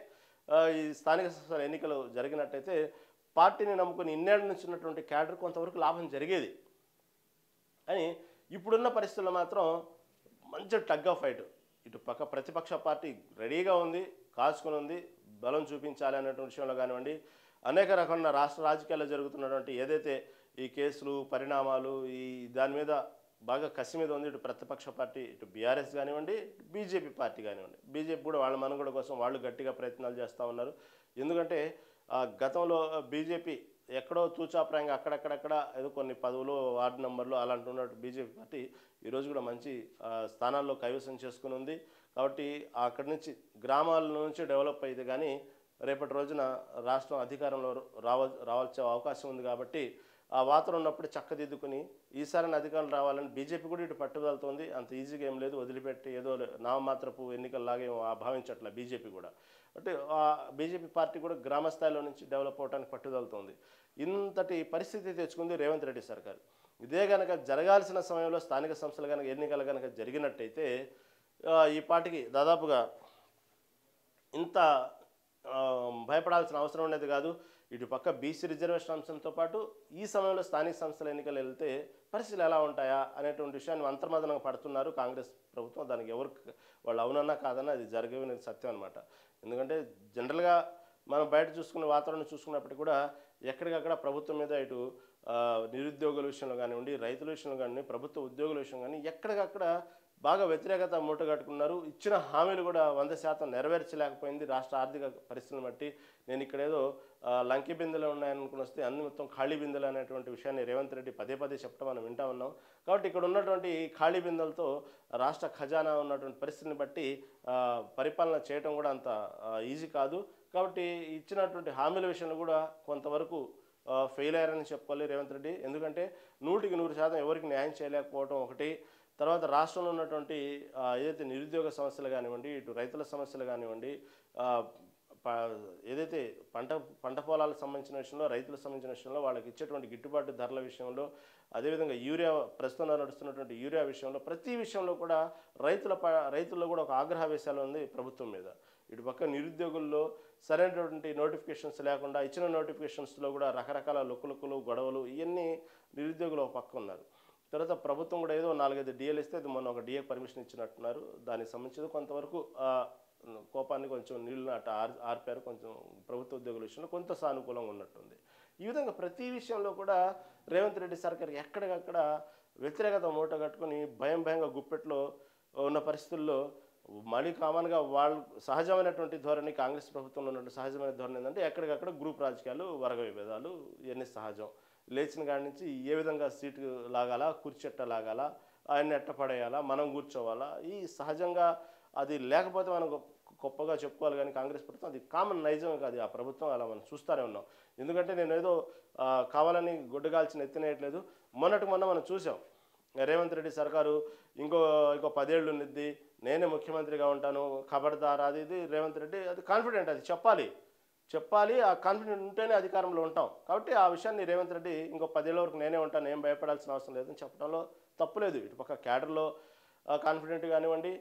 ఈ స్థానిక సంస్థల ఎన్నికలు జరిగినట్టయితే పార్టీని నమ్ముకుని ఇన్నేళ్ల నుంచి ఉన్నటువంటి క్యాడర్ కొంతవరకు లాభం జరిగేది. అని ఇప్పుడున్న పరిస్థితుల్లో మాత్రం మంచి టగ్ ఆఫ్ ఫైట్. ఇటు పక్క ప్రతిపక్ష పార్టీ రెడీగా ఉంది, కాచుకుని ఉంది, బలం చూపించాలి అనేటువంటి విషయంలో కానివ్వండి, అనేక రకమైన రాష్ట్ర రాజకీయాల్లో జరుగుతున్నటువంటి ఏదైతే ఈ కేసులు పరిణామాలు ఈ దాని మీద బాగా కసి మీద ఉంది. ఇటు ప్రతిపక్ష పార్టీ, ఇటు బీఆర్ఎస్ కానివ్వండి, బీజేపీ పార్టీ కానివ్వండి. బీజేపీ కూడా వాళ్ళ మనుగడ కోసం వాళ్ళు గట్టిగా ప్రయత్నాలు చేస్తూ ఉన్నారు. ఎందుకంటే గతంలో బీజేపీ ఎక్కడో తూచాప్రాయంగా అక్కడక్కడక్కడ ఏదో కొన్ని పదవులు, వార్డు నెంబర్లు అలాంటి ఉన్నట్టు బీజేపీ పార్టీ ఈరోజు కూడా మంచి స్థానాల్లో కైవసం చేసుకుని ఉంది. కాబట్టి అక్కడి నుంచి గ్రామాల నుంచి డెవలప్ అయితే కానీ రేపటి రోజున రాష్ట్రం అధికారంలో రావాల్సే అవకాశం ఉంది. కాబట్టి ఆ వాతావరణం ఉన్నప్పుడు చక్కదిద్దుకుని ఈసారి అధికారం రావాలని బీజేపీ కూడా ఇటు పట్టుదలుతోంది. అంత ఈజీగా ఏం లేదు, వదిలిపెట్టి ఏదో నామమాత్రపు ఎన్నికల్లాగే భావించట్ల బీజేపీ కూడా. అంటే బీజేపీ పార్టీ కూడా గ్రామ స్థాయిలో నుంచి డెవలప్ అవడానికి పట్టుదలుతోంది. ఇంతటి పరిస్థితి తెచ్చుకుంది రేవంత్ రెడ్డి సర్కార్. ఇదే కనుక జరగాల్సిన సమయంలో స్థానిక సంస్థలు కనుక ఎన్నికలు కనుక జరిగినట్టయితే ఈ పార్టీకి దాదాపుగా ఇంత భయపడాల్సిన అవసరం ఉండేది కాదు. ఇటు పక్క బీసీ రిజర్వేషన్ అంశంతో పాటు ఈ సమయంలో స్థానిక సంస్థల ఎన్నికలు వెళ్తే పరిస్థితులు ఎలా ఉంటాయా అనేటువంటి విషయాన్ని అంతర్మదనంగా పడుతున్నారు కాంగ్రెస్ ప్రభుత్వం. దానికి ఎవరు వాళ్ళు అవునన్నా కాదన్నా అది జరిగేది సత్యం అనమాట. ఎందుకంటే జనరల్గా మనం బయట చూసుకునే వాతావరణం చూసుకున్నప్పటికీ కూడా ఎక్కడికక్కడ ప్రభుత్వం మీద ఇటు నిరుద్యోగుల విషయంలో కానివ్వండి, రైతుల విషయంలో కానివ్వండి, ప్రభుత్వ ఉద్యోగుల విషయం కానీ ఎక్కడికక్కడ బాగా వ్యతిరేకత మూటగట్టుకున్నారు. ఇచ్చిన హామీలు కూడా 100% నెరవేర్చలేకపోయింది రాష్ట్ర ఆర్థిక పరిస్థితులను బట్టి. నేను ఇక్కడేదో లంకి బిందెలు ఉన్నాయనుకుని వస్తే అన్ని మొత్తం ఖాళీ బిందెలు అనేటువంటి విషయాన్ని రేవంత్ రెడ్డి పదే పదే చెప్పడం మనం వింటా ఉన్నాం. కాబట్టి ఇక్కడ ఉన్నటువంటి ఖాళీ బిందెలతో రాష్ట్ర ఖజానా ఉన్నటువంటి పరిస్థితిని బట్టి పరిపాలన చేయడం కూడా అంత ఈజీ కాదు. కాబట్టి ఇచ్చినటువంటి హామీల విషయంలో కూడా కొంతవరకు ఫెయిల్ అయ్యారని చెప్పుకోవాలి రేవంత్ రెడ్డి. ఎందుకంటే 100% ఎవరికి న్యాయం చేయలేకపోవడం ఒకటి. తర్వాత రాష్ట్రంలో ఉన్నటువంటి ఏదైతే నిరుద్యోగ సమస్యలు కానివ్వండి, ఇటు రైతుల సమస్యలు కానివ్వండి, ఏదైతే పంట పొలాలకు సంబంధించిన విషయంలో, రైతులకు సంబంధించిన విషయంలో వాళ్ళకి ఇచ్చేటువంటి గిట్టుబాటు ధరల విషయంలో, అదేవిధంగా యూరియా ప్రస్తుతం నడుస్తున్నటువంటి యూరియా విషయంలో, ప్రతి విషయంలో కూడా రైతుల్లో కూడా ఒక ఆగ్రహవేశాలు ఉంది ప్రభుత్వం మీద. ఇటు పక్క నిరుద్యోగుల్లో సరైనటువంటి నోటిఫికేషన్స్ లేకుండా ఇచ్చిన నోటిఫికేషన్స్లో కూడా రకరకాల లొక్కులు గొడవలు ఇవన్నీ నిరుద్యోగులు ఒక పక్క ఉన్నారు. తర్వాత ప్రభుత్వం కూడా ఏదో 4-5 డిఏలు ఇస్తే అది మొన్న ఒక డిఏ పర్మిషన్ ఇచ్చినట్టున్నారు. దానికి సంబంధించి కొంతవరకు కోపాన్ని కొంచెం నీళ్ళు అట్లా ఆర్పారు. కొంచెం ప్రభుత్వ ఉద్యోగుల విషయంలో కొంత సానుకూలంగా ఉన్నట్టుంది. ఈ విధంగా ప్రతి విషయంలో కూడా రేవంత్ రెడ్డి సర్కార్ ఎక్కడికక్కడ వ్యతిరేకత మూట కట్టుకొని భయంగా గుప్పెట్లో ఉన్న పరిస్థితుల్లో మళ్ళీ కామన్గా వాళ్ళు సహజమైనటువంటి ధోరణి, కాంగ్రెస్ ప్రభుత్వంలో ఉన్నటువంటి సహజమైన ధోరణి ఏంటంటే ఎక్కడికక్కడ గ్రూప్ రాజకీయాలు, వర్గ విభేదాలు ఇవన్నీ సహజం. లేచిన కాడి నుంచి ఏ విధంగా సీటు లాగాలా, కుర్చెట్ట లాగాలా, ఆయన్ని ఎట్ట పడేయాలా, మనం కూర్చోవాలా, ఈ సహజంగా అది లేకపోతే మనం గొప్పగా చెప్పుకోవాలి. కానీ కాంగ్రెస్ ప్రభుత్వం అది కామన్ నైజమే కాదు. ఆ ప్రభుత్వం అలా మనం చూస్తూనే ఉన్నాం. ఎందుకంటే నేను ఏదో కావాలని గుడ్డగాల్చిన ఎత్తినేయట్లేదు. మొన్న మనం చూసాం రేవంత్ రెడ్డి సర్కారు ఇంకో 10 ఏళ్ళు ఉన్నది, నేనే ముఖ్యమంత్రిగా ఉంటాను, ఖబర్దార్ అది ఇది రేవంత్ రెడ్డి అది కాన్ఫిడెంట్, అది చెప్పాలి. ఆ కాన్ఫిడెంట్ ఉంటేనే అధికారంలో ఉంటాం. కాబట్టి ఆ విషయాన్ని రేవంత్ రెడ్డి ఇంకో 10 ఏళ్ళ వరకు నేనే ఉంటాను, ఏం భయపడాల్సిన అవసరం లేదని చెప్పడంలో తప్పులేదు. ఇటు పక్క క్యాడర్లో కాన్ఫిడెంట్ కానివ్వండి,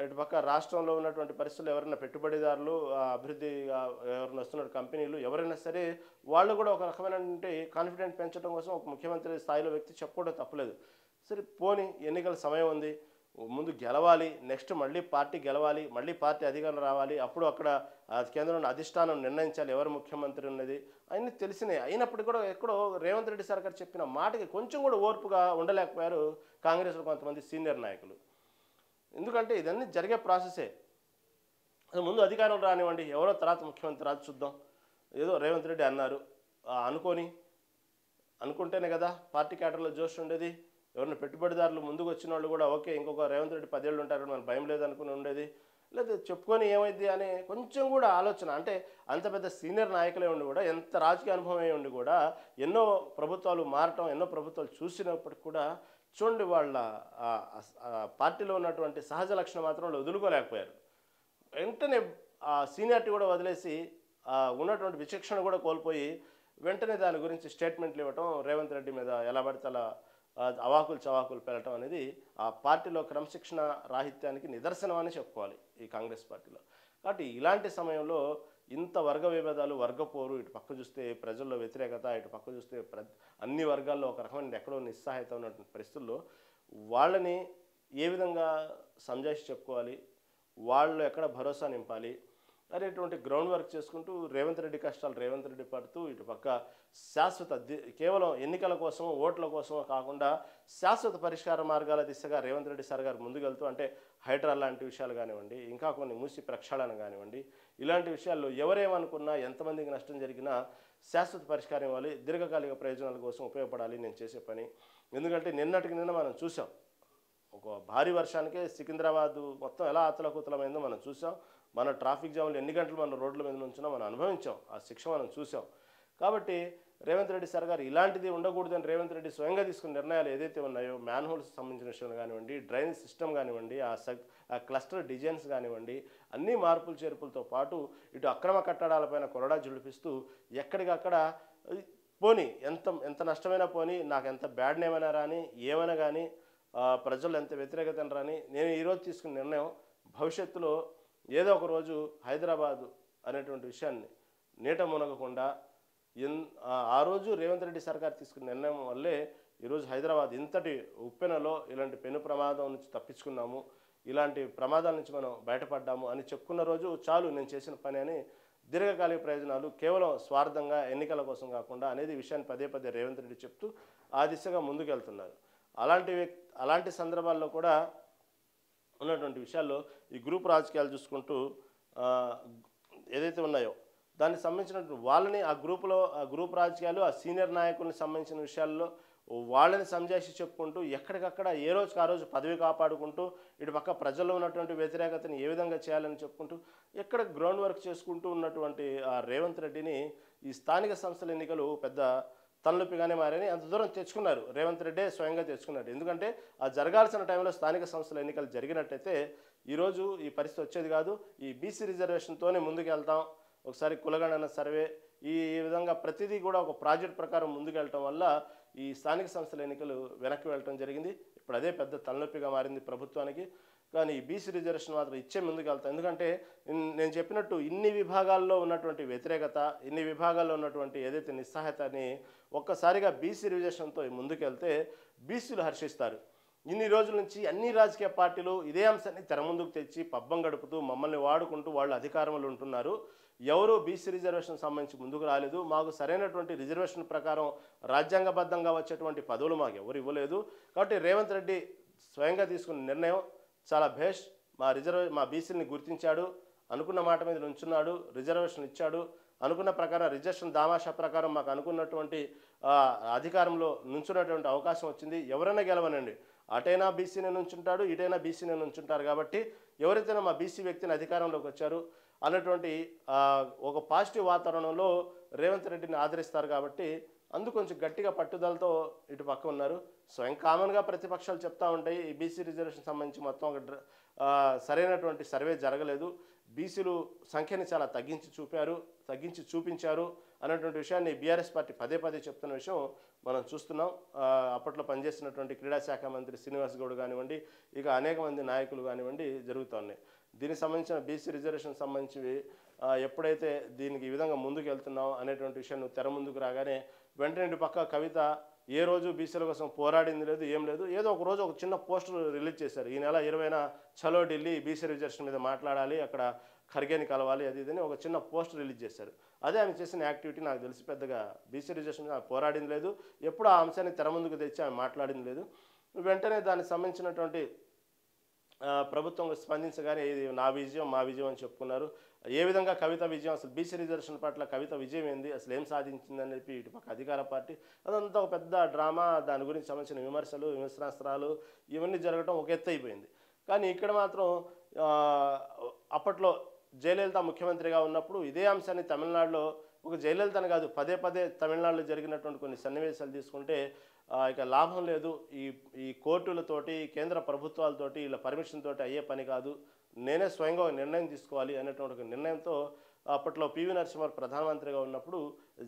ఇటు పక్క రాష్ట్రంలో ఉన్నటువంటి పరిస్థితులు ఎవరైనా పెట్టుబడిదారులు, అభివృద్ధిగా ఎవరైనా వస్తున్న కంపెనీలు ఎవరైనా సరే వాళ్ళు కూడా ఒక రకమైన కాన్ఫిడెంట్ పెంచడం కోసం ఒక ముఖ్యమంత్రి స్థాయిలో వ్యక్తి చెప్పుకోవడం తప్పులేదు. సరే పోని, ఎన్నికల సమయం ఉంది, ముందు గెలవాలి, నెక్స్ట్ మళ్ళీ పార్టీ గెలవాలి, మళ్ళీ పార్టీ అధికారం రావాలి, అప్పుడు అక్కడ కేంద్రంలో అధిష్టానం నిర్ణయించాలి ఎవరు ముఖ్యమంత్రి ఉన్నది అన్నీ తెలిసినాయి. అయినప్పటికీ కూడా ఎక్కడో రేవంత్ రెడ్డి సర్కార్ చెప్పిన మాటకి కొంచెం కూడా ఓర్పుగా ఉండలేకపోయారు కాంగ్రెస్లో కొంతమంది సీనియర్ నాయకులు. ఎందుకంటే ఇదన్నీ జరిగే ప్రాసెసే. ముందు అధికారం రానివ్వండి, ఎవరో తర్వాత ముఖ్యమంత్రి రాదు చూద్దాం. ఏదో రేవంత్ రెడ్డి అన్నారు అనుకుంటేనే కదా పార్టీ క్యాడర్లో జోష్ ఉండేది. ఎవరైనా పెట్టుబడిదారులు ముందుకు వచ్చిన వాళ్ళు కూడా ఓకే ఇంకొక రేవంత్ రెడ్డి 10 ఏళ్ళు ఉంటారు, మనకు భయం లేదనుకుని ఉండేది. లేదా చెప్పుకొని ఏమైంది అనే కొంచెం కూడా ఆలోచన, అంటే అంత పెద్ద సీనియర్ నాయకులే ఉండి కూడా, ఎంత రాజకీయ అనుభవం అయి ఉండి కూడా, ఎన్నో ప్రభుత్వాలు మారటం, ఎన్నో ప్రభుత్వాలు చూసినప్పటికి కూడా చూడండి వాళ్ళ పార్టీలో ఉన్నటువంటి సహజ లక్షణం మాత్రం వాళ్ళు వదులుకోలేకపోయారు. వెంటనే ఆ సీనియారిటీ కూడా వదిలేసి ఉన్నటువంటి విచక్షణ కూడా కోల్పోయి వెంటనే దాని గురించి స్టేట్మెంట్లు ఇవ్వటం, రేవంత్ రెడ్డి మీద ఎలా పడితే అలా చవాకులు పెరగటం అనేది ఆ పార్టీలో క్రమశిక్షణ రాహిత్యానికి నిదర్శనం అని చెప్పుకోవాలి ఈ కాంగ్రెస్ పార్టీలో. కాబట్టి ఇలాంటి సమయంలో ఇంత వర్గ విభేదాలు, వర్గపోరు, ఇటు పక్క చూస్తే ప్రజల్లో వ్యతిరేకత, ఇటు పక్క చూస్తే అన్ని వర్గాల్లో ఒక రకమైన ఎక్కడో నిస్సహాయత ఉన్నటువంటి పరిస్థితుల్లో వాళ్ళని ఏ విధంగా సంజాయిషి చెప్పుకోవాలి, వాళ్ళు ఎక్కడ భరోసా నింపాలి అనేటువంటి గ్రౌండ్ వర్క్ చేసుకుంటూ రేవంత్ రెడ్డి కష్టాలు రేవంత్ రెడ్డి పడుతూ, ఇటు పక్క శాశ్వత కేవలం ఎన్నికల కోసం ఓట్ల కోసమో కాకుండా శాశ్వత పరిష్కార మార్గాల దిశగా రేవంత్ రెడ్డి సార్ గారు ముందుకెళ్తూ, అంటే హైడ్రా లాంటి విషయాలు కానివ్వండి, ఇంకా కొన్ని మూసి ప్రక్షాళన కానివ్వండి, ఇలాంటి విషయాల్లో ఎవరేమనుకున్నా, ఎంతమందికి నష్టం జరిగినా శాశ్వత పరిష్కారం ఇవ్వాలి, దీర్ఘకాలిక ప్రయోజనాల కోసం ఉపయోగపడాలి నేను చేసే పని. ఎందుకంటే నిన్నటికి నిన్న మనం చూసాం, ఒక భారీ వర్షానికే సికింద్రాబాద్ మొత్తం ఎలా అతలకుతలమైందో మనం చూసాం. మన ట్రాఫిక్ జామ్లు ఎన్ని గంటలు మన రోడ్ల మీద నుంచినా మనం అనుభవించాం, ఆ శిక్ష మనం చూసాం. కాబట్టి రేవంత్ రెడ్డి సార్ గారు ఇలాంటిది ఉండకూడదని రేవంత్ రెడ్డి స్వయంగా తీసుకున్న నిర్ణయాలు ఏదైతే ఉన్నాయో, మ్యాన్హోల్స్ సంబంధించిన విషయాలు కానివ్వండి, డ్రైనేజ్ సిస్టమ్ కానివ్వండి, ఆ క్లస్టర్ డిజైన్స్ కానివ్వండి, అన్ని మార్పులు చేర్పులతో పాటు ఇటు అక్రమ కట్టడాలపైన కొరడా జుడిపిస్తూ ఎక్కడికక్కడ పోనీ ఎంత నష్టమైనా పోనీ, నాకు ఎంత బ్యాడ్ నేమైనా రాని, ఏమైనా కానీ ప్రజలు ఎంత వ్యతిరేకత రాని, నేను ఈరోజు తీసుకున్న నిర్ణయం భవిష్యత్తులో ఏదో ఒక రోజు హైదరాబాదు అనేటువంటి విషయాన్ని నీట మునగకుండా, ఆ రోజు రేవంత్ రెడ్డి సర్కార్ తీసుకున్న నిర్ణయం వల్లే ఈరోజు హైదరాబాద్ ఇంతటి ఉప్పెనలో ఇలాంటి పెను ప్రమాదం నుంచి తప్పించుకున్నాము, ఇలాంటి ప్రమాదాల నుంచి మనం బయటపడ్డాము అని చెప్పుకున్న రోజు చాలు నేను చేసిన పని అని దీర్ఘకాలిక ప్రయోజనాలు కేవలం స్వార్థంగా ఎన్నికల కోసం కాకుండా అనేది విషయాన్ని పదే పదే రేవంత్ రెడ్డి చెప్తూ ఆ దిశగా ముందుకెళ్తున్నారు. అలాంటి సందర్భాల్లో కూడా ఉన్నటువంటి విషయాల్లో ఈ గ్రూప్ రాజకీయాలు చూసుకుంటూ ఆ, ఏదైతే ఉన్నాయో దానికి సంబంధించినటువంటి వాళ్ళని ఆ గ్రూప్ రాజకీయాలు ఆ సీనియర్ నాయకుల్ని సంబంధించిన విషయాల్లో వాళ్ళని సంజాయిషి చెప్పుకుంటూ ఎక్కడికక్కడ ఏ రోజుకి ఆ రోజు పదవి కాపాడుకుంటూ ఇటు పక్క ప్రజల్లో ఉన్నటువంటి వ్యతిరేకతని ఏ విధంగా చేయాలని చెప్పుకుంటూ ఎక్కడ గ్రౌండ్ వర్క్ చేసుకుంటూ ఉన్నటువంటి ఆ రేవంత్ రెడ్డిని ఈ స్థానిక సంస్థల ఎన్నికలు పెద్ద తలనొప్పిగానే మారని అంత దూరం తెచ్చుకున్నారు. రేవంత్ రెడ్డే స్వయంగా తెచ్చుకున్నారు. ఎందుకంటే ఆ జరగాల్సిన టైంలో స్థానిక సంస్థల ఎన్నికలు జరిగినట్టయితే ఈరోజు ఈ పరిస్థితి వచ్చేది కాదు. ఈ బీసీ రిజర్వేషన్తోనే ముందుకు వెళ్తాం, ఒకసారి కులగణన సర్వే, ఈ విధంగా ప్రతిదీ కూడా ఒక ప్రాజెక్ట్ ప్రకారం ముందుకు వెళ్ళటం వల్ల ఈ స్థానిక సంస్థల ఎన్నికలు వెనక్కి వెళ్ళటం జరిగింది. ఇప్పుడు అదే పెద్ద తలనొప్పిగా మారింది ప్రభుత్వానికి. కానీ ఈ బీసీ రిజర్వేషన్ మాత్రం ఇచ్చే ముందుకు వెళ్తాం. ఎందుకంటే నేను చెప్పినట్టు ఇన్ని విభాగాల్లో ఉన్నటువంటి వ్యతిరేకత, ఇన్ని విభాగాల్లో ఉన్నటువంటి ఏదైతే నిస్సహాయతని ఒక్కసారిగా బీసీ రిజర్వేషన్తో ముందుకెళ్తే బీసీలు హర్షిస్తారు. ఇన్ని రోజుల నుంచి అన్ని రాజకీయ పార్టీలు ఇదే అంశాన్ని తెర ముందుకు తెచ్చి పబ్బం గడుపుతూ మమ్మల్ని వాడుకుంటూ వాళ్ళు అధికారంలో ఉంటున్నారు. ఎవరు బీసీ రిజర్వేషన్ సంబంధించి ముందుకు రాలేదు. మాకు సరైనటువంటి రిజర్వేషన్ ప్రకారం రాజ్యాంగబద్ధంగా వచ్చేటువంటి పదవులు మాకు ఎవరు ఇవ్వలేదు. కాబట్టి రేవంత్ రెడ్డి స్వయంగా తీసుకున్న నిర్ణయం చాలా భేష్. మా బీసీని గుర్తించాడు, అనుకున్న మాట మీద నుంచున్నాడు, రిజర్వేషన్ ఇచ్చాడు, అనుకున్న ప్రకారం రిజర్వేషన్ దామాషా ప్రకారం మాకు అనుకున్నటువంటి అధికారంలో నుంచున్నటువంటి అవకాశం వచ్చింది. ఎవరైనా గెలవనండి, అటైనా బీసీనే నుంచుంటాడు, ఇటైనా బీసీనే నుంచుంటారు. కాబట్టి ఎవరైతే మా బీసీ వ్యక్తిని అధికారంలోకి వచ్చారు అన్నటువంటి ఒక పాజిటివ్ వాతావరణంలో రేవంత్ రెడ్డిని ఆదరిస్తారు. కాబట్టి అందుకు కొంచెం గట్టిగా పట్టుదలతో ఇటు పక్క ఉన్నారు. స్వయం కామన్గా ప్రతిపక్షాలు చెప్తా ఉంటాయి ఈ బీసీ రిజర్వేషన్ సంబంధించి మొత్తం ఒక సరైనటువంటి సర్వే జరగలేదు, బీసీలు సంఖ్యని చాలా తగ్గించి చూపించారు అన్నటువంటి విషయాన్ని బీఆర్ఎస్ పార్టీ పదే పదే చెప్తున్న విషయం మనం చూస్తున్నాం. అప్పట్లో పనిచేసినటువంటి క్రీడా శాఖ మంత్రి శ్రీనివాస్ గౌడ్ కానివ్వండి, ఇక అనేక మంది నాయకులు కానివ్వండి జరుగుతూ ఉన్నాయి. దీనికి సంబంధించిన బీసీ రిజర్వేషన్ సంబంధించి ఎప్పుడైతే దీనికి ఈ విధంగా ముందుకు వెళ్తున్నాం అనేటువంటి విషయాన్ని తెర ముందుకు రాగానే వెంటనే ఇటు పక్క కవిత ఏ రోజు బీసీల కోసం పోరాడింది లేదు, ఏం లేదు. ఏదో ఒక రోజు ఒక చిన్న పోస్టర్ రిలీజ్ చేశారు. ఈ నెల 20న చలో ఢిల్లీ బీసీ రిజర్వేషన్ మీద మాట్లాడాలి, అక్కడ ఖర్గేని కలవాలి, అది ఇదని ఒక చిన్న పోస్టర్ రిలీజ్ చేశారు. అదే ఆమె చేసిన యాక్టివిటీ. నాకు తెలిసి పెద్దగా బీసీ రిజర్వేషన్ మీద పోరాడింది లేదు, ఎప్పుడు ఆ అంశాన్ని తెర ముందుకు తెచ్చి ఆమె మాట్లాడింది లేదు. వెంటనే దానికి సంబంధించినటువంటి ప్రభుత్వం స్పందించగానే ఇది మా విజయం అని చెప్పుకున్నారు. ఏ విధంగా కవిత విజయం, అసలు బీసీ రిజర్వేషన్ పట్ల కవిత విజయం ఏంది, అసలు ఏం సాధించిందని చెప్పి ఇటుపక్క అధికార పార్టీ అదంతా ఒక పెద్ద డ్రామా, దాని గురించి సంబంధించిన విమర్శనాస్త్రాలు ఇవన్నీ జరగడం ఒక ఎత్తు అయిపోయింది. కానీ ఇక్కడ మాత్రం అప్పట్లో జయలలిత ముఖ్యమంత్రిగా ఉన్నప్పుడు ఇదే అంశాన్ని తమిళనాడులో, ఒక జయలలితని కాదు పదే పదే తమిళనాడులో జరిగినటువంటి కొన్ని సన్నివేశాలు తీసుకుంటే ఇక లాభం లేదు, ఈ కోర్టులతోటి కేంద్ర ప్రభుత్వాలతోటి ఇలా పర్మిషన్ తోటి అయ్యే పని కాదు, నేనే స్వయంగా ఒక నిర్ణయం తీసుకోవాలి అనేటువంటి ఒక నిర్ణయంతో అప్పట్లో పివి నరసింహారావు ప్రధానమంత్రిగా ఉన్నప్పుడు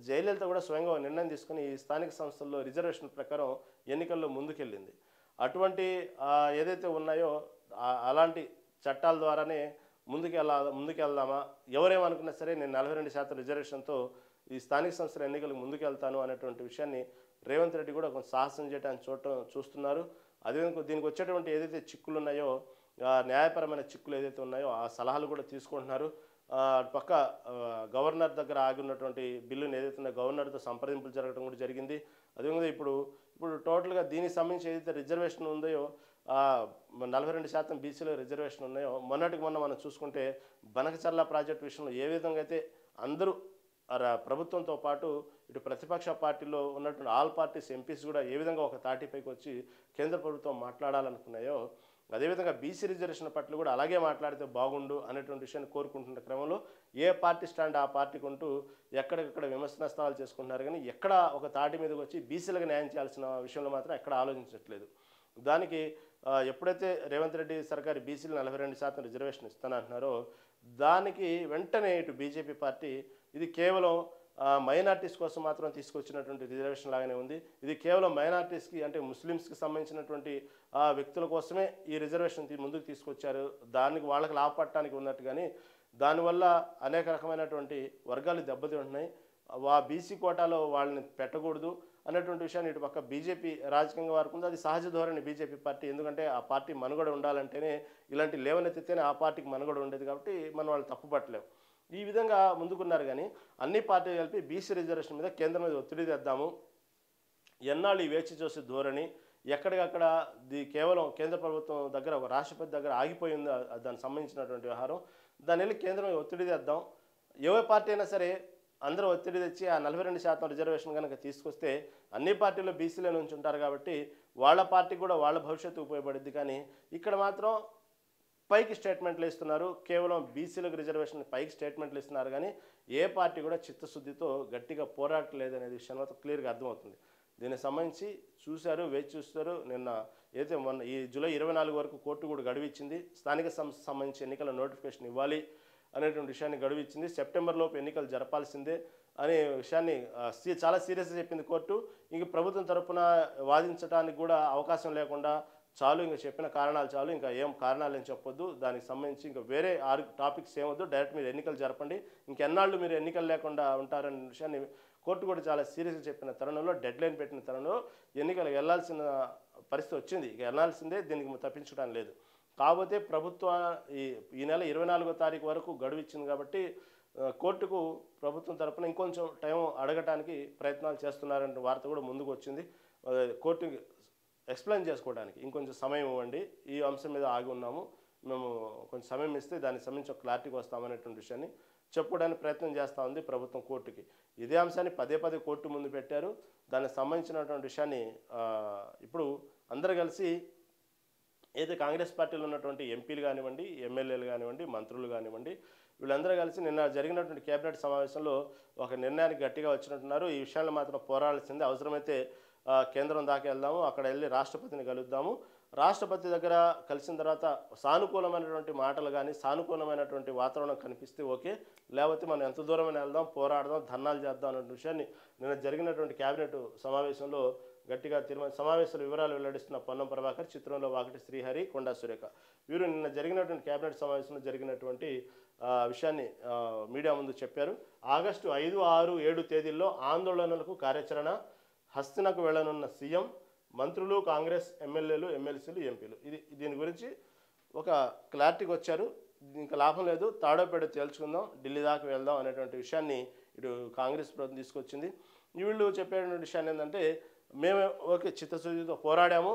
జయలలిత కూడా స్వయంగా ఒక నిర్ణయం తీసుకుని ఈ స్థానిక సంస్థల్లో రిజర్వేషన్ ప్రకారం ఎన్నికల్లో ముందుకెళ్ళింది. అటువంటి ఏదైతే ఉన్నాయో అలాంటి చట్టాల ద్వారానే ముందుకెళ్దామా, ఎవరేమనుకున్నా సరే నేను 42% రిజర్వేషన్తో ఈ స్థానిక సంస్థల ఎన్నికలకు ముందుకెళ్తాను అనేటువంటి విషయాన్ని రేవంత్ రెడ్డి కూడా కొంచెం సాహసం చేయడానికి చూస్తున్నారు. అదేవిధంగా దీనికి వచ్చేటువంటి ఏదైతే చిక్కులు ఉన్నాయో, న్యాయపరమైన చిక్కులు ఏదైతే ఉన్నాయో ఆ సలహాలు కూడా తీసుకుంటున్నారు. పక్క గవర్నర్ దగ్గర ఆగి ఉన్నటువంటి బిల్లుని ఏదైతే ఉన్నాయో గవర్నర్తో సంప్రదింపులు జరగడం కూడా జరిగింది. అదేవిధంగా ఇప్పుడు టోటల్గా దీనికి సంబంధించి ఏదైతే రిజర్వేషన్ ఉందో 42% బీసీలో రిజర్వేషన్ ఉన్నాయో, మొన్న మనం చూసుకుంటే బనకచర్ల ప్రాజెక్టు విషయంలో ఏ విధంగా అయితే అందరూ ప్రభుత్వంతో పాటు ఇటు ప్రతిపక్ష పార్టీలో ఉన్నటువంటి ఆల్ పార్టీస్ ఎంపీస్ కూడా ఏ విధంగా ఒక తాటిపైకి వచ్చి కేంద్ర ప్రభుత్వం మాట్లాడాలనుకున్నాయో, అదేవిధంగా బీసీ రిజర్వేషన్ పట్ల కూడా అలాగే మాట్లాడితే బాగుండు అనేటువంటి విషయాన్ని కోరుకుంటున్న క్రమంలో ఏ పార్టీ స్టాండ్ ఆ పార్టీకి ఉంటూ ఎక్కడికక్కడ విమర్శనాస్త్రాలు చేసుకుంటున్నారు. కానీ ఎక్కడ ఒక తాటి మీదకి వచ్చి బీసీలకు న్యాయం చేయాల్సిన విషయంలో మాత్రం ఎక్కడ ఆలోచించట్లేదు. దానికి ఎప్పుడైతే రేవంత్ రెడ్డి సర్కారు బీసీలు 42% రిజర్వేషన్ ఇస్తానంటున్నారో దానికి వెంటనే ఇటు బీజేపీ పార్టీ ఇది కేవలం మైనార్టీస్ కోసం మాత్రం తీసుకొచ్చినటువంటి రిజర్వేషన్ లాగానే ఉంది, ఇది కేవలం మైనార్టీస్కి అంటే ముస్లిమ్స్కి సంబంధించినటువంటి వ్యక్తుల కోసమే ఈ రిజర్వేషన్ ముందుకు తీసుకొచ్చారు, దానికి వాళ్ళకి లాభపడటానికి ఉన్నట్టు. కానీ దానివల్ల అనేక రకమైనటువంటి వర్గాలు దెబ్బతింటున్నాయి, బీసీ కోటాలో వాళ్ళని పెట్టకూడదు అనేటువంటి విషయాన్ని ఇటు పక్క బీజేపీ రాజకీయంగా వారికి ఉంది. అది సహజ ధోరణి బీజేపీ పార్టీ, ఎందుకంటే ఆ పార్టీ మనుగడ ఉండాలంటేనే ఇలాంటి లేవనెత్తితేనే ఆ పార్టీకి మనుగడ ఉండేది. కాబట్టి మనం వాళ్ళు తప్పుపట్టలేము. ఈ విధంగా ముందుకున్నారు. కానీ అన్ని పార్టీలు కలిపి బీసీ రిజర్వేషన్ మీద కేంద్రం మీద ఒత్తిడి తెద్దాము, ఎన్నాళ్ళు ఈ వేచి చూసే ధోరణి, ఎక్కడికక్కడ కేవలం కేంద్ర ప్రభుత్వం దగ్గర ఒక రాష్ట్రపతి దగ్గర ఆగిపోయింది దానికి సంబంధించినటువంటి వ్యవహారం, దాన్ని వెళ్ళి కేంద్రం మీద ఒత్తిడి తెద్దాం. ఏ పార్టీ అయినా సరే అందరూ ఒత్తిడి తెచ్చి ఆ 42% రిజర్వేషన్ కనుక తీసుకొస్తే అన్ని పార్టీలు బీసీలో నుంచి ఉంటారు కాబట్టి వాళ్ళ పార్టీ కూడా వాళ్ళ భవిష్యత్తు ఉపయోగపడుద్ది. కానీ ఇక్కడ మాత్రం పైకి స్టేట్మెంట్లు ఇస్తున్నారు, కేవలం బీసీలకు రిజర్వేషన్ పైకి స్టేట్మెంట్లు ఇస్తున్నారు. కానీ ఏ పార్టీ కూడా చిత్తశుద్ధితో గట్టిగా పోరాటలేదనే విషయం మాత్రం క్లియర్గా అర్థమవుతుంది. దీనికి సంబంధించి చూశారు, వేచి చూస్తారు. నిన్న అయితే మొన్న ఈ జూలై 24 వరకు కోర్టు కూడా గడువిచ్చింది. స్థానిక సంస్థకు సంబంధించి ఎన్నికల నోటిఫికేషన్ ఇవ్వాలి అనేటువంటి విషయాన్ని గడువిచ్చింది. సెప్టెంబర్లోపు ఎన్నికలు జరపాల్సిందే అనే విషయాన్ని చాలా సీరియస్గా చెప్పింది కోర్టు. ఇంక ప్రభుత్వం తరఫున వాదించడానికి కూడా అవకాశం లేకుండా చాలు, ఇంకా చెప్పిన కారణాలు చాలు, ఇంకా ఏం కారణాలు ఏం చెప్పొద్దు, దానికి సంబంధించి ఇంకా వేరే టాపిక్స్ ఏమొద్దు, డైరెక్ట్ మీరు ఎన్నికలు జరపండి, ఇంకెన్నాళ్ళు మీరు ఎన్నికలు లేకుండా ఉంటారనే విషయాన్ని కోర్టు కూడా చాలా సీరియస్గా చెప్పిన తరుణంలో, డెడ్ లైన్ పెట్టిన తరుణంలో ఎన్నికలు వెళ్లాల్సిన పరిస్థితి వచ్చింది. ఇక వెళ్లాల్సిందే, దీనికి తప్పించడం లేదు. కాకపోతే ప్రభుత్వం ఈ నెల 24వ తారీఖు వరకు గడువు ఇచ్చింది కాబట్టి కోర్టుకు ప్రభుత్వం తరఫున ఇంకొంచెం టైం అడగటానికి ప్రయత్నాలు చేస్తున్నారనే వార్త కూడా ముందుకు వచ్చింది. కోర్టుకి ఎక్స్ప్లెయిన్ చేసుకోవడానికి ఇంకొంచెం సమయం ఇవ్వండి, ఈ అంశం మీద ఆగి ఉన్నాము, మేము కొంచెం సమయం ఇస్తే దానికి సంబంధించి క్లారిటీకి వస్తామనేటువంటి విషయాన్ని చెప్పుకోవడానికి ప్రయత్నం చేస్తూ ఉంది ప్రభుత్వం కోర్టుకి. ఇదే అంశాన్ని పదే పదే కోర్టు ముందు పెట్టారు. దానికి సంబంధించినటువంటి విషయాన్ని ఇప్పుడు అందరూ కలిసి ఏదైతే కాంగ్రెస్ పార్టీలో ఉన్నటువంటి ఎంపీలు కానివ్వండి, ఎమ్మెల్యేలు కానివ్వండి, మంత్రులు కానివ్వండి, వీళ్ళందరూ కలిసి నిన్న జరిగినటువంటి కేబినెట్ సమావేశంలో ఒక నిర్ణయానికి గట్టిగా వచ్చినట్టున్నారు. ఈ విషయాల్లో మాత్రం పోరాడాల్సిందే, అవసరమైతే కేంద్రం దాకా వెళ్దాము, అక్కడ వెళ్ళి రాష్ట్రపతిని కలుద్దాము, రాష్ట్రపతి దగ్గర కలిసిన తర్వాత సానుకూలమైనటువంటి మాటలు కానీ సానుకూలమైనటువంటి వాతావరణం కనిపిస్తే ఓకే, లేకపోతే మనం ఎంత దూరమైనా వెళ్దాం, పోరాడదాం, ధర్నాలు చేద్దాం అనే విషయాన్ని నిన్న జరిగినటువంటి కేబినెట్ సమావేశంలో గట్టిగా సమావేశాల వివరాలు వెల్లడిస్తున్న పొన్నం ప్రభాకర్, చిత్రంలో వాకటి శ్రీహరి, కొండా సురేఖ వీరు నిన్న జరిగినటువంటి కేబినెట్ సమావేశంలో జరిగినటువంటి విషయాన్ని మీడియా ముందు చెప్పారు. ఆగస్టు 5, 6, 7 తేదీల్లో ఆందోళనలకు కార్యాచరణ, హస్తినకు వెళ్లనున్న సీఎం, మంత్రులు, కాంగ్రెస్ ఎమ్మెల్యేలు, ఎమ్మెల్సీలు, ఎంపీలు. దీని గురించి ఒక క్లారిటీకి వచ్చారు. ఇంకా లాభం లేదు, తాడోపేడ తేల్చుకుందాం, ఢిల్లీ దాకా వెళ్దాం అనేటువంటి విషయాన్ని ఇటు కాంగ్రెస్ ప్రభుత్వం తీసుకొచ్చింది. వీళ్ళు చెప్పేటువంటి విషయాన్ని ఏంటంటే, మేము ఓకే చిత్తశుద్ధితో పోరాడాము,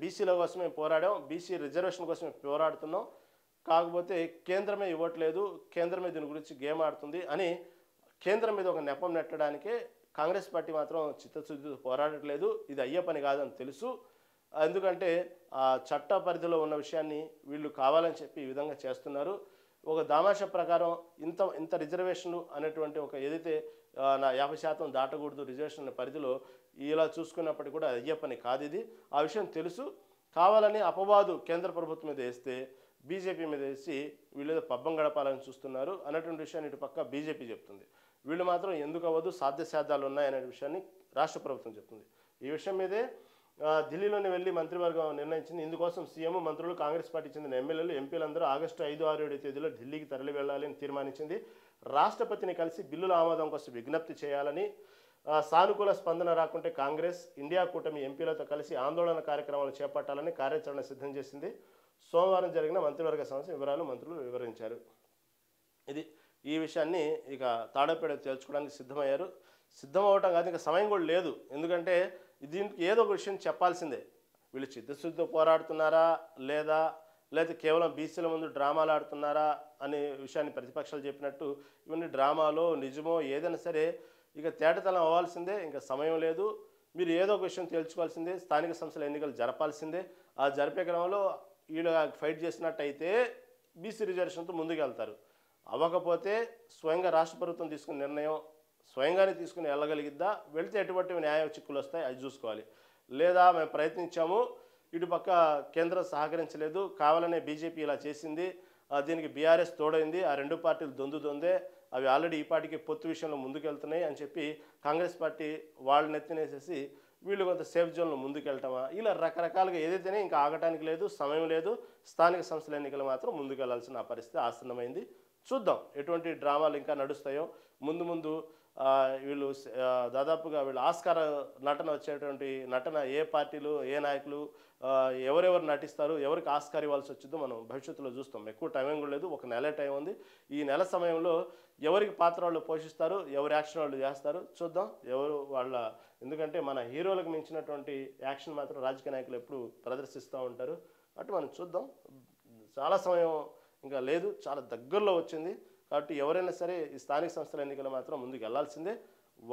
బీసీల కోసమే పోరాడాం, బీసీ రిజర్వేషన్ కోసమే పోరాడుతున్నాం, కాకపోతే కేంద్రమే ఇవ్వట్లేదు, కేంద్రమే దీని గురించి గేమ్ ఆడుతుంది అని కేంద్రం మీద ఒక నెపం నెట్టడానికే కాంగ్రెస్ పార్టీ మాత్రం చిత్తశుద్ధితో పోరాడట్లేదు. ఇది అయ్యే పని కాదని తెలుసు. ఎందుకంటే ఆ చట్ట పరిధిలో ఉన్న విషయాన్ని వీళ్ళు కావాలని చెప్పి ఈ విధంగా చేస్తున్నారు. ఒక దామాషా ప్రకారం ఇంత రిజర్వేషన్లు అనేటువంటి ఒక ఏదైతే నా 50% దాటకూడదు రిజర్వేషన్ పరిధిలో, ఇలా చూసుకున్నప్పటికీ కూడా అయ్యే పని కాదు ఇది. ఆ విషయం తెలుసు. కావాలని అపవాదు కేంద్ర ప్రభుత్వం మీద వేస్తే, బీజేపీ మీద వేసి వీళ్ళు పబ్బం గడపాలని చూస్తున్నారు అన్నటువంటి విషయాన్ని ఇటు పక్క బీజేపీ చెప్తుంది. వీళ్ళు మాత్రం ఎందుకు అవ్వదు, సాధ్యసాధ్యాలు ఉన్నాయనే విషయాన్ని రాష్ట్ర ప్రభుత్వం చెప్తుంది. ఈ విషయం మీదే ఢిల్లీలోని వెళ్ళి మంత్రివర్గం నిర్ణయించింది. ఇందుకోసం సీఎం, మంత్రులు, కాంగ్రెస్ పార్టీ చెందిన ఎమ్మెల్యేలు, ఎంపీలందరూ ఆగస్టు 5, 6, 7 తేదీలో ఢిల్లీకి తరలి వెళ్లాలని తీర్మానించింది. రాష్ట్రపతిని కలిసి బిల్లుల ఆమోదం కోసం విజ్ఞప్తి చేయాలని, సానుకూల స్పందన రాకుంటే కాంగ్రెస్, ఇండియా కూటమి ఎంపీలతో కలిసి ఆందోళన కార్యక్రమాలు చేపట్టాలని కార్యాచరణ సిద్ధం చేసింది. సోమవారం జరిగిన మంత్రివర్గ సమావేశం వివరాలు మంత్రులు వివరించారు. ఈ విషయాన్ని ఇక తాడోపేడ తేల్చుకోవడానికి సిద్ధమయ్యారు. సిద్ధం అవటం కాదు, ఇంకా సమయం కూడా లేదు. ఎందుకంటే దీనికి ఏదో ఒక విషయం చెప్పాల్సిందే. వీళ్ళు చిత్తశుద్ధితో పోరాడుతున్నారా లేదా కేవలం బీసీల ముందు డ్రామాలు ఆడుతున్నారా అనే విషయాన్ని ప్రతిపక్షాలు చెప్పినట్టు ఇవన్నీ డ్రామాలో నిజమో ఏదైనా సరే ఇక తేటతలం అవ్వాల్సిందే. ఇంకా సమయం లేదు. మీరు ఏదో ఒక విషయం తేల్చుకోవాల్సిందే. స్థానిక సంస్థల ఎన్నికలు జరపాల్సిందే. ఆ జరిపే క్రమంలో వీళ్ళు ఫైట్ చేసినట్టయితే బీసీ రిజర్వేషన్తో ముందుకు వెళ్తారు. అవ్వకపోతే స్వయంగా రాష్ట్ర ప్రభుత్వం తీసుకున్న నిర్ణయం స్వయంగానే తీసుకుని వెళ్ళగలిగిద్దా, వెళితే ఎటువంటి న్యాయ చిక్కులు వస్తాయి అది చూసుకోవాలి. లేదా మేము ప్రయత్నించాము, ఇటుపక్క కేంద్రం సహకరించలేదు, కావాలనే బీజేపీ ఇలా చేసింది, దీనికి బీఆర్ఎస్ తోడైంది, ఆ రెండు పార్టీలు దొందే, అవి ఆల్రెడీ ఈ పార్టీకి పొత్తు విషయంలో ముందుకెళ్తున్నాయి అని చెప్పి కాంగ్రెస్ పార్టీ వాళ్ళని ఎత్తినేసేసి వీళ్ళు కొంత సేఫ్ జోన్లో ముందుకెళ్ళటమా, ఇలా రకరకాలుగా ఏదైతేనే ఇంకా ఆగటానికి లేదు, సమయం లేదు. స్థానిక సంస్థల ఎన్నికలు మాత్రం ముందుకెళ్లాల్సిన పరిస్థితి ఆసన్నమైంది. చూద్దాం ఎటువంటి డ్రామాలు ఇంకా నడుస్తాయో. ముందు వీళ్ళు దాదాపుగా వీళ్ళు ఆస్కార్ నటన వచ్చేటువంటి నటన ఏ పార్టీలు ఏ నాయకులు ఎవరెవరు నటిస్తారు, ఎవరికి ఆస్కార్ ఇవ్వాల్సి వచ్చిందో మనం భవిష్యత్తులో చూస్తాం. ఎక్కువ టైం కూడా లేదు, ఒక నెల టైం ఉంది. ఈ నెల సమయంలో ఎవరికి పాత్ర వాళ్ళు పోషిస్తారు, ఎవరి యాక్షన్ వాళ్ళు చేస్తారు చూద్దాం. ఎవరు వాళ్ళ ఎందుకంటే మన హీరోలకు మించినటువంటి యాక్షన్ మాత్రం రాజకీయ నాయకులు ఎప్పుడు ప్రదర్శిస్తూ ఉంటారు. అటు మనం చూద్దాం. చాలా సమయం ఇంకా లేదు, చాలా దగ్గరలో వచ్చింది. కాబట్టి ఎవరైనా సరే ఈ స్థానిక సంస్థల ఎన్నికలు మాత్రం ముందుకు వెళ్ళాల్సిందే,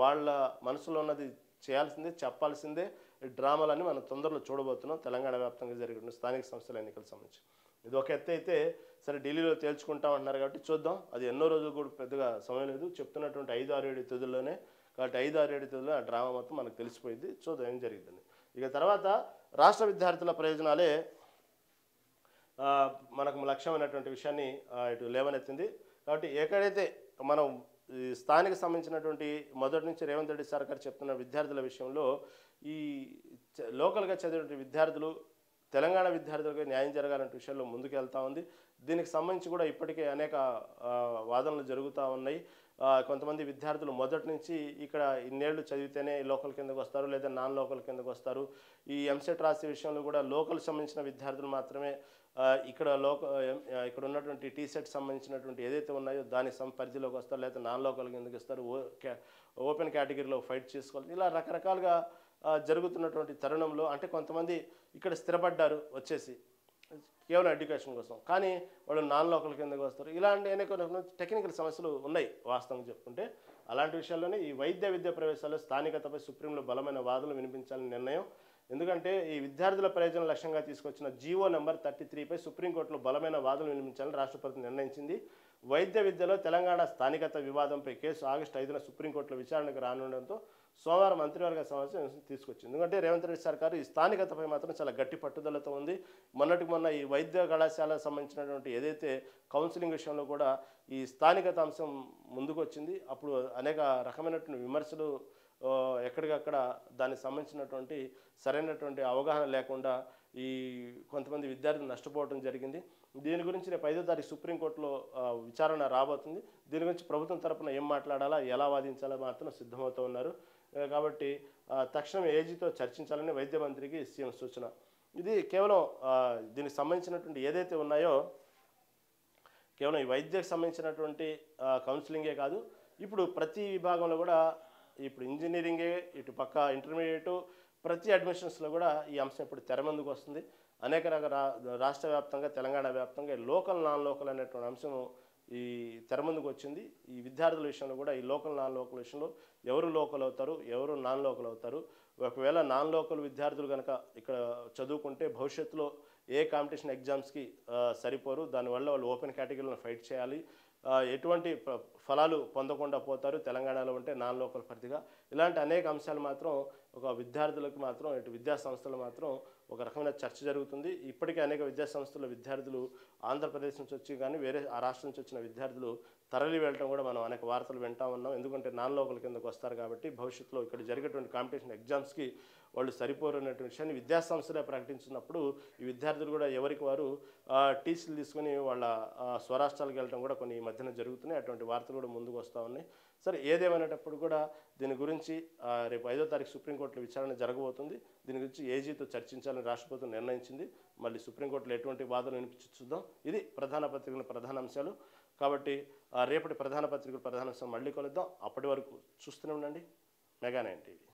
వాళ్ళ మనసులో ఉన్నది చేయాల్సిందే, చెప్పాల్సిందే. ఈ డ్రామాలన్నీ మనం తొందరలో చూడబోతున్నాం తెలంగాణ వ్యాప్తంగా జరిగిన స్థానిక సంస్థల ఎన్నికలకు సంబంధించి. ఇది ఒక ఎత్తు అయితే సరే, ఢిల్లీలో తేల్చుకుంటాం అంటున్నారు కాబట్టి చూద్దాం. అది ఎన్నో రోజులు కూడా పెద్దగా సమయం లేదు, చెప్తున్నటువంటి 5, 6, 7 తేదీల్లోనే. కాబట్టి 5, 6, 7 తేదీలో ఆ డ్రామా మొత్తం మనకు తెలిసిపోయింది. చూద్దాం ఏం జరిగిందని. ఇక తర్వాత రాష్ట్ర విద్యార్థుల ప్రయోజనాలే మనకు లక్ష్యమైనటువంటి విషయాన్ని ఇటు లేవనెత్తింది. కాబట్టి ఎక్కడైతే మనం ఈ స్థానిక సంబంధించినటువంటి మొదటి నుంచి రేవంత్ రెడ్డి సర్కార్ చెప్తున్న విద్యార్థుల విషయంలో ఈ లోకల్గా చదివిన విద్యార్థులు తెలంగాణ విద్యార్థులకు న్యాయం జరగాలనే విషయంలో ముందుకు వెళ్తూ ఉంది. దీనికి సంబంధించి కూడా ఇప్పటికే అనేక వాదనలు జరుగుతూ ఉన్నాయి. కొంతమంది విద్యార్థులు మొదటి నుంచి ఇక్కడ ఇన్నేళ్లు చదివితేనే లోకల్ కిందకు వస్తారు, లేదా నాన్ లోకల్ కిందకు వస్తారు. ఈ ఎంసెట్ రాసే విషయంలో కూడా లోకల్ సంబంధించిన విద్యార్థులు మాత్రమే ఇక్కడ ఇక్కడ ఉన్నటువంటి టీసెట్ సంబంధించినటువంటి ఏదైతే ఉన్నాయో దాని పరిధిలోకి వస్తారు, లేదా నాన్ లోకల్ కిందకి వస్తారు, ఓపెన్ కేటగిరీలో ఫైట్ చేసుకోవాలి. ఇలా రకరకాలుగా జరుగుతున్నటువంటి తరుణంలో అంటే కొంతమంది ఇక్కడ స్థిరపడ్డారు వచ్చేసి కేవలం ఎడ్యుకేషన్ కోసం, కానీ వాళ్ళు నాన్ లోకల్ కిందకి వస్తారు. ఇలాంటి అనేక టెక్నికల్ సమస్యలు ఉన్నాయి వాస్తవంగా చెప్పుకుంటే. అలాంటి విషయాల్లోనే ఈ వైద్య విద్యా ప్రవేశాల్లో స్థానికతపై సుప్రీంలో బలమైన వాదనలు వినిపించాలని నిర్ణయం. ఎందుకంటే ఈ విద్యార్థుల ప్రయోజన లక్ష్యంగా తీసుకొచ్చిన జీవో నెంబర్ 33పై సుప్రీంకోర్టులో బలమైన వాదనలు వినిపించాలని రాష్ట్రపతి నిర్ణయించింది. వైద్య విద్యలో తెలంగాణ స్థానికత వివాదంపై కేసు ఆగస్టు 5న సుప్రీంకోర్టులో విచారణకు రానుండడంతో సోమవారం మంత్రివర్గ సమావేశం తీసుకొచ్చింది. ఎందుకంటే రేవంత్ రెడ్డి సర్కారు ఈ స్థానికతపై మాత్రం చాలా గట్టి పట్టుదలతో ఉంది. మొన్న ఈ వైద్య కళాశాలకు సంబంధించినటువంటి ఏదైతే కౌన్సిలింగ్ విషయంలో కూడా ఈ స్థానికత అంశం ముందుకు వచ్చింది. అప్పుడు అనేక రకమైనటువంటి విమర్శలు ఎక్కడికక్కడ దానికి సంబంధించినటువంటి సరైనటువంటి అవగాహన లేకుండా ఈ కొంతమంది విద్యార్థులు నష్టపోవడం జరిగింది. దీని గురించి రేపు 5వ తారీఖు సుప్రీంకోర్టులో విచారణ రాబోతుంది. దీని గురించి ప్రభుత్వం తరపున ఏం మాట్లాడాలా, ఎలా వాదించాలా మాత్రం సిద్ధమవుతూ ఉన్నారు. కాబట్టి తక్షణం ఏజీతో చర్చించాలని వైద్య మంత్రికి సీఎం సూచన. ఇది కేవలం దీనికి సంబంధించినటువంటి ఏదైతే ఉన్నాయో కేవలం ఈ వైద్యకు సంబంధించినటువంటి కౌన్సిలింగే కాదు, ఇప్పుడు ప్రతి విభాగంలో కూడా ఇప్పుడు ఇంజనీరింగే, ఇటు పక్క ఇంటర్మీడియట్, ప్రతి అడ్మిషన్స్లో కూడా ఈ అంశం ఇప్పుడు తెర ముందుకు వస్తుంది. అనేక రాష్ట్ర వ్యాప్తంగా తెలంగాణ వ్యాప్తంగా లోకల్ నాన్ లోకల్ అనేటువంటి అంశం ఈ తెర ముందుకు వచ్చింది. ఈ విద్యార్థుల విషయంలో కూడా ఈ లోకల్ నాన్ లోకల్ విషయంలో ఎవరు లోకల్ అవుతారు, ఎవరు నాన్ లోకల్ అవుతారు. ఒకవేళ నాన్ లోకల్ విద్యార్థులు కనుక ఇక్కడ చదువుకుంటే భవిష్యత్తులో ఏ కాంపిటీషన్ ఎగ్జామ్స్కి సరిపోరు, దానివల్ల వాళ్ళు ఓపెన్ కేటగిరీలో ఫైట్ చేయాలి, ఎటువంటి ఫలాలు పొందకుండా పోతారు తెలంగాణలో ఉంటే నాన్ లోకల్ పరిధిగా. ఇలాంటి అనేక అంశాలు మాత్రం ఒక విద్యార్థులకు మాత్రం ఇటు విద్యా సంస్థలు మాత్రం ఒక రకమైన చర్చ జరుగుతుంది. ఇప్పటికే అనేక విద్యా సంస్థల విద్యార్థులు ఆంధ్రప్రదేశ్ నుంచి వచ్చి కానీ వేరే ఆ రాష్ట్రం నుంచి వచ్చిన విద్యార్థులు తరలి వెళ్ళటం కూడా మనం అనేక వార్తలు వింటా ఉన్నాం. ఎందుకంటే నాన్ లోకల్ కిందకు వస్తారు కాబట్టి భవిష్యత్తులో ఇక్కడ జరిగేటువంటి కాంపిటీషన్ ఎగ్జామ్స్కి వాళ్ళు సరిపోరు అనేటువంటి విషయాన్ని విద్యాసంస్థలే ప్రకటించినప్పుడు ఈ విద్యార్థులు కూడా ఎవరికి వారు టీసీలు తీసుకొని వాళ్ళ స్వరాష్ట్రాలకు వెళ్ళడం కూడా కొన్ని ఈ మధ్యన జరుగుతున్నాయి. అటువంటి వార్తలు కూడా ముందుకు వస్తూ ఉన్నాయి. సరే, ఏదేమైనప్పుడు కూడా దీని గురించి రేపు 5వ తారీఖు సుప్రీంకోర్టులో విచారణ జరగబోతుంది. దీని గురించి ఏజీతో చర్చించాలని రాష్ట్రపతి నిర్ణయించింది. మళ్ళీ సుప్రీంకోర్టులో ఎటువంటి వాదన వినిపించి చూద్దాం. ఇది ప్రధాన పత్రికల ప్రధాన అంశాలు. కాబట్టి రేపటి ప్రధాన పత్రికల ప్రధాన అంశం మళ్ళీ కలుద్దాం. అప్పటి వరకు చూస్తూనే ఉండండి మెగా 9 టీవీ.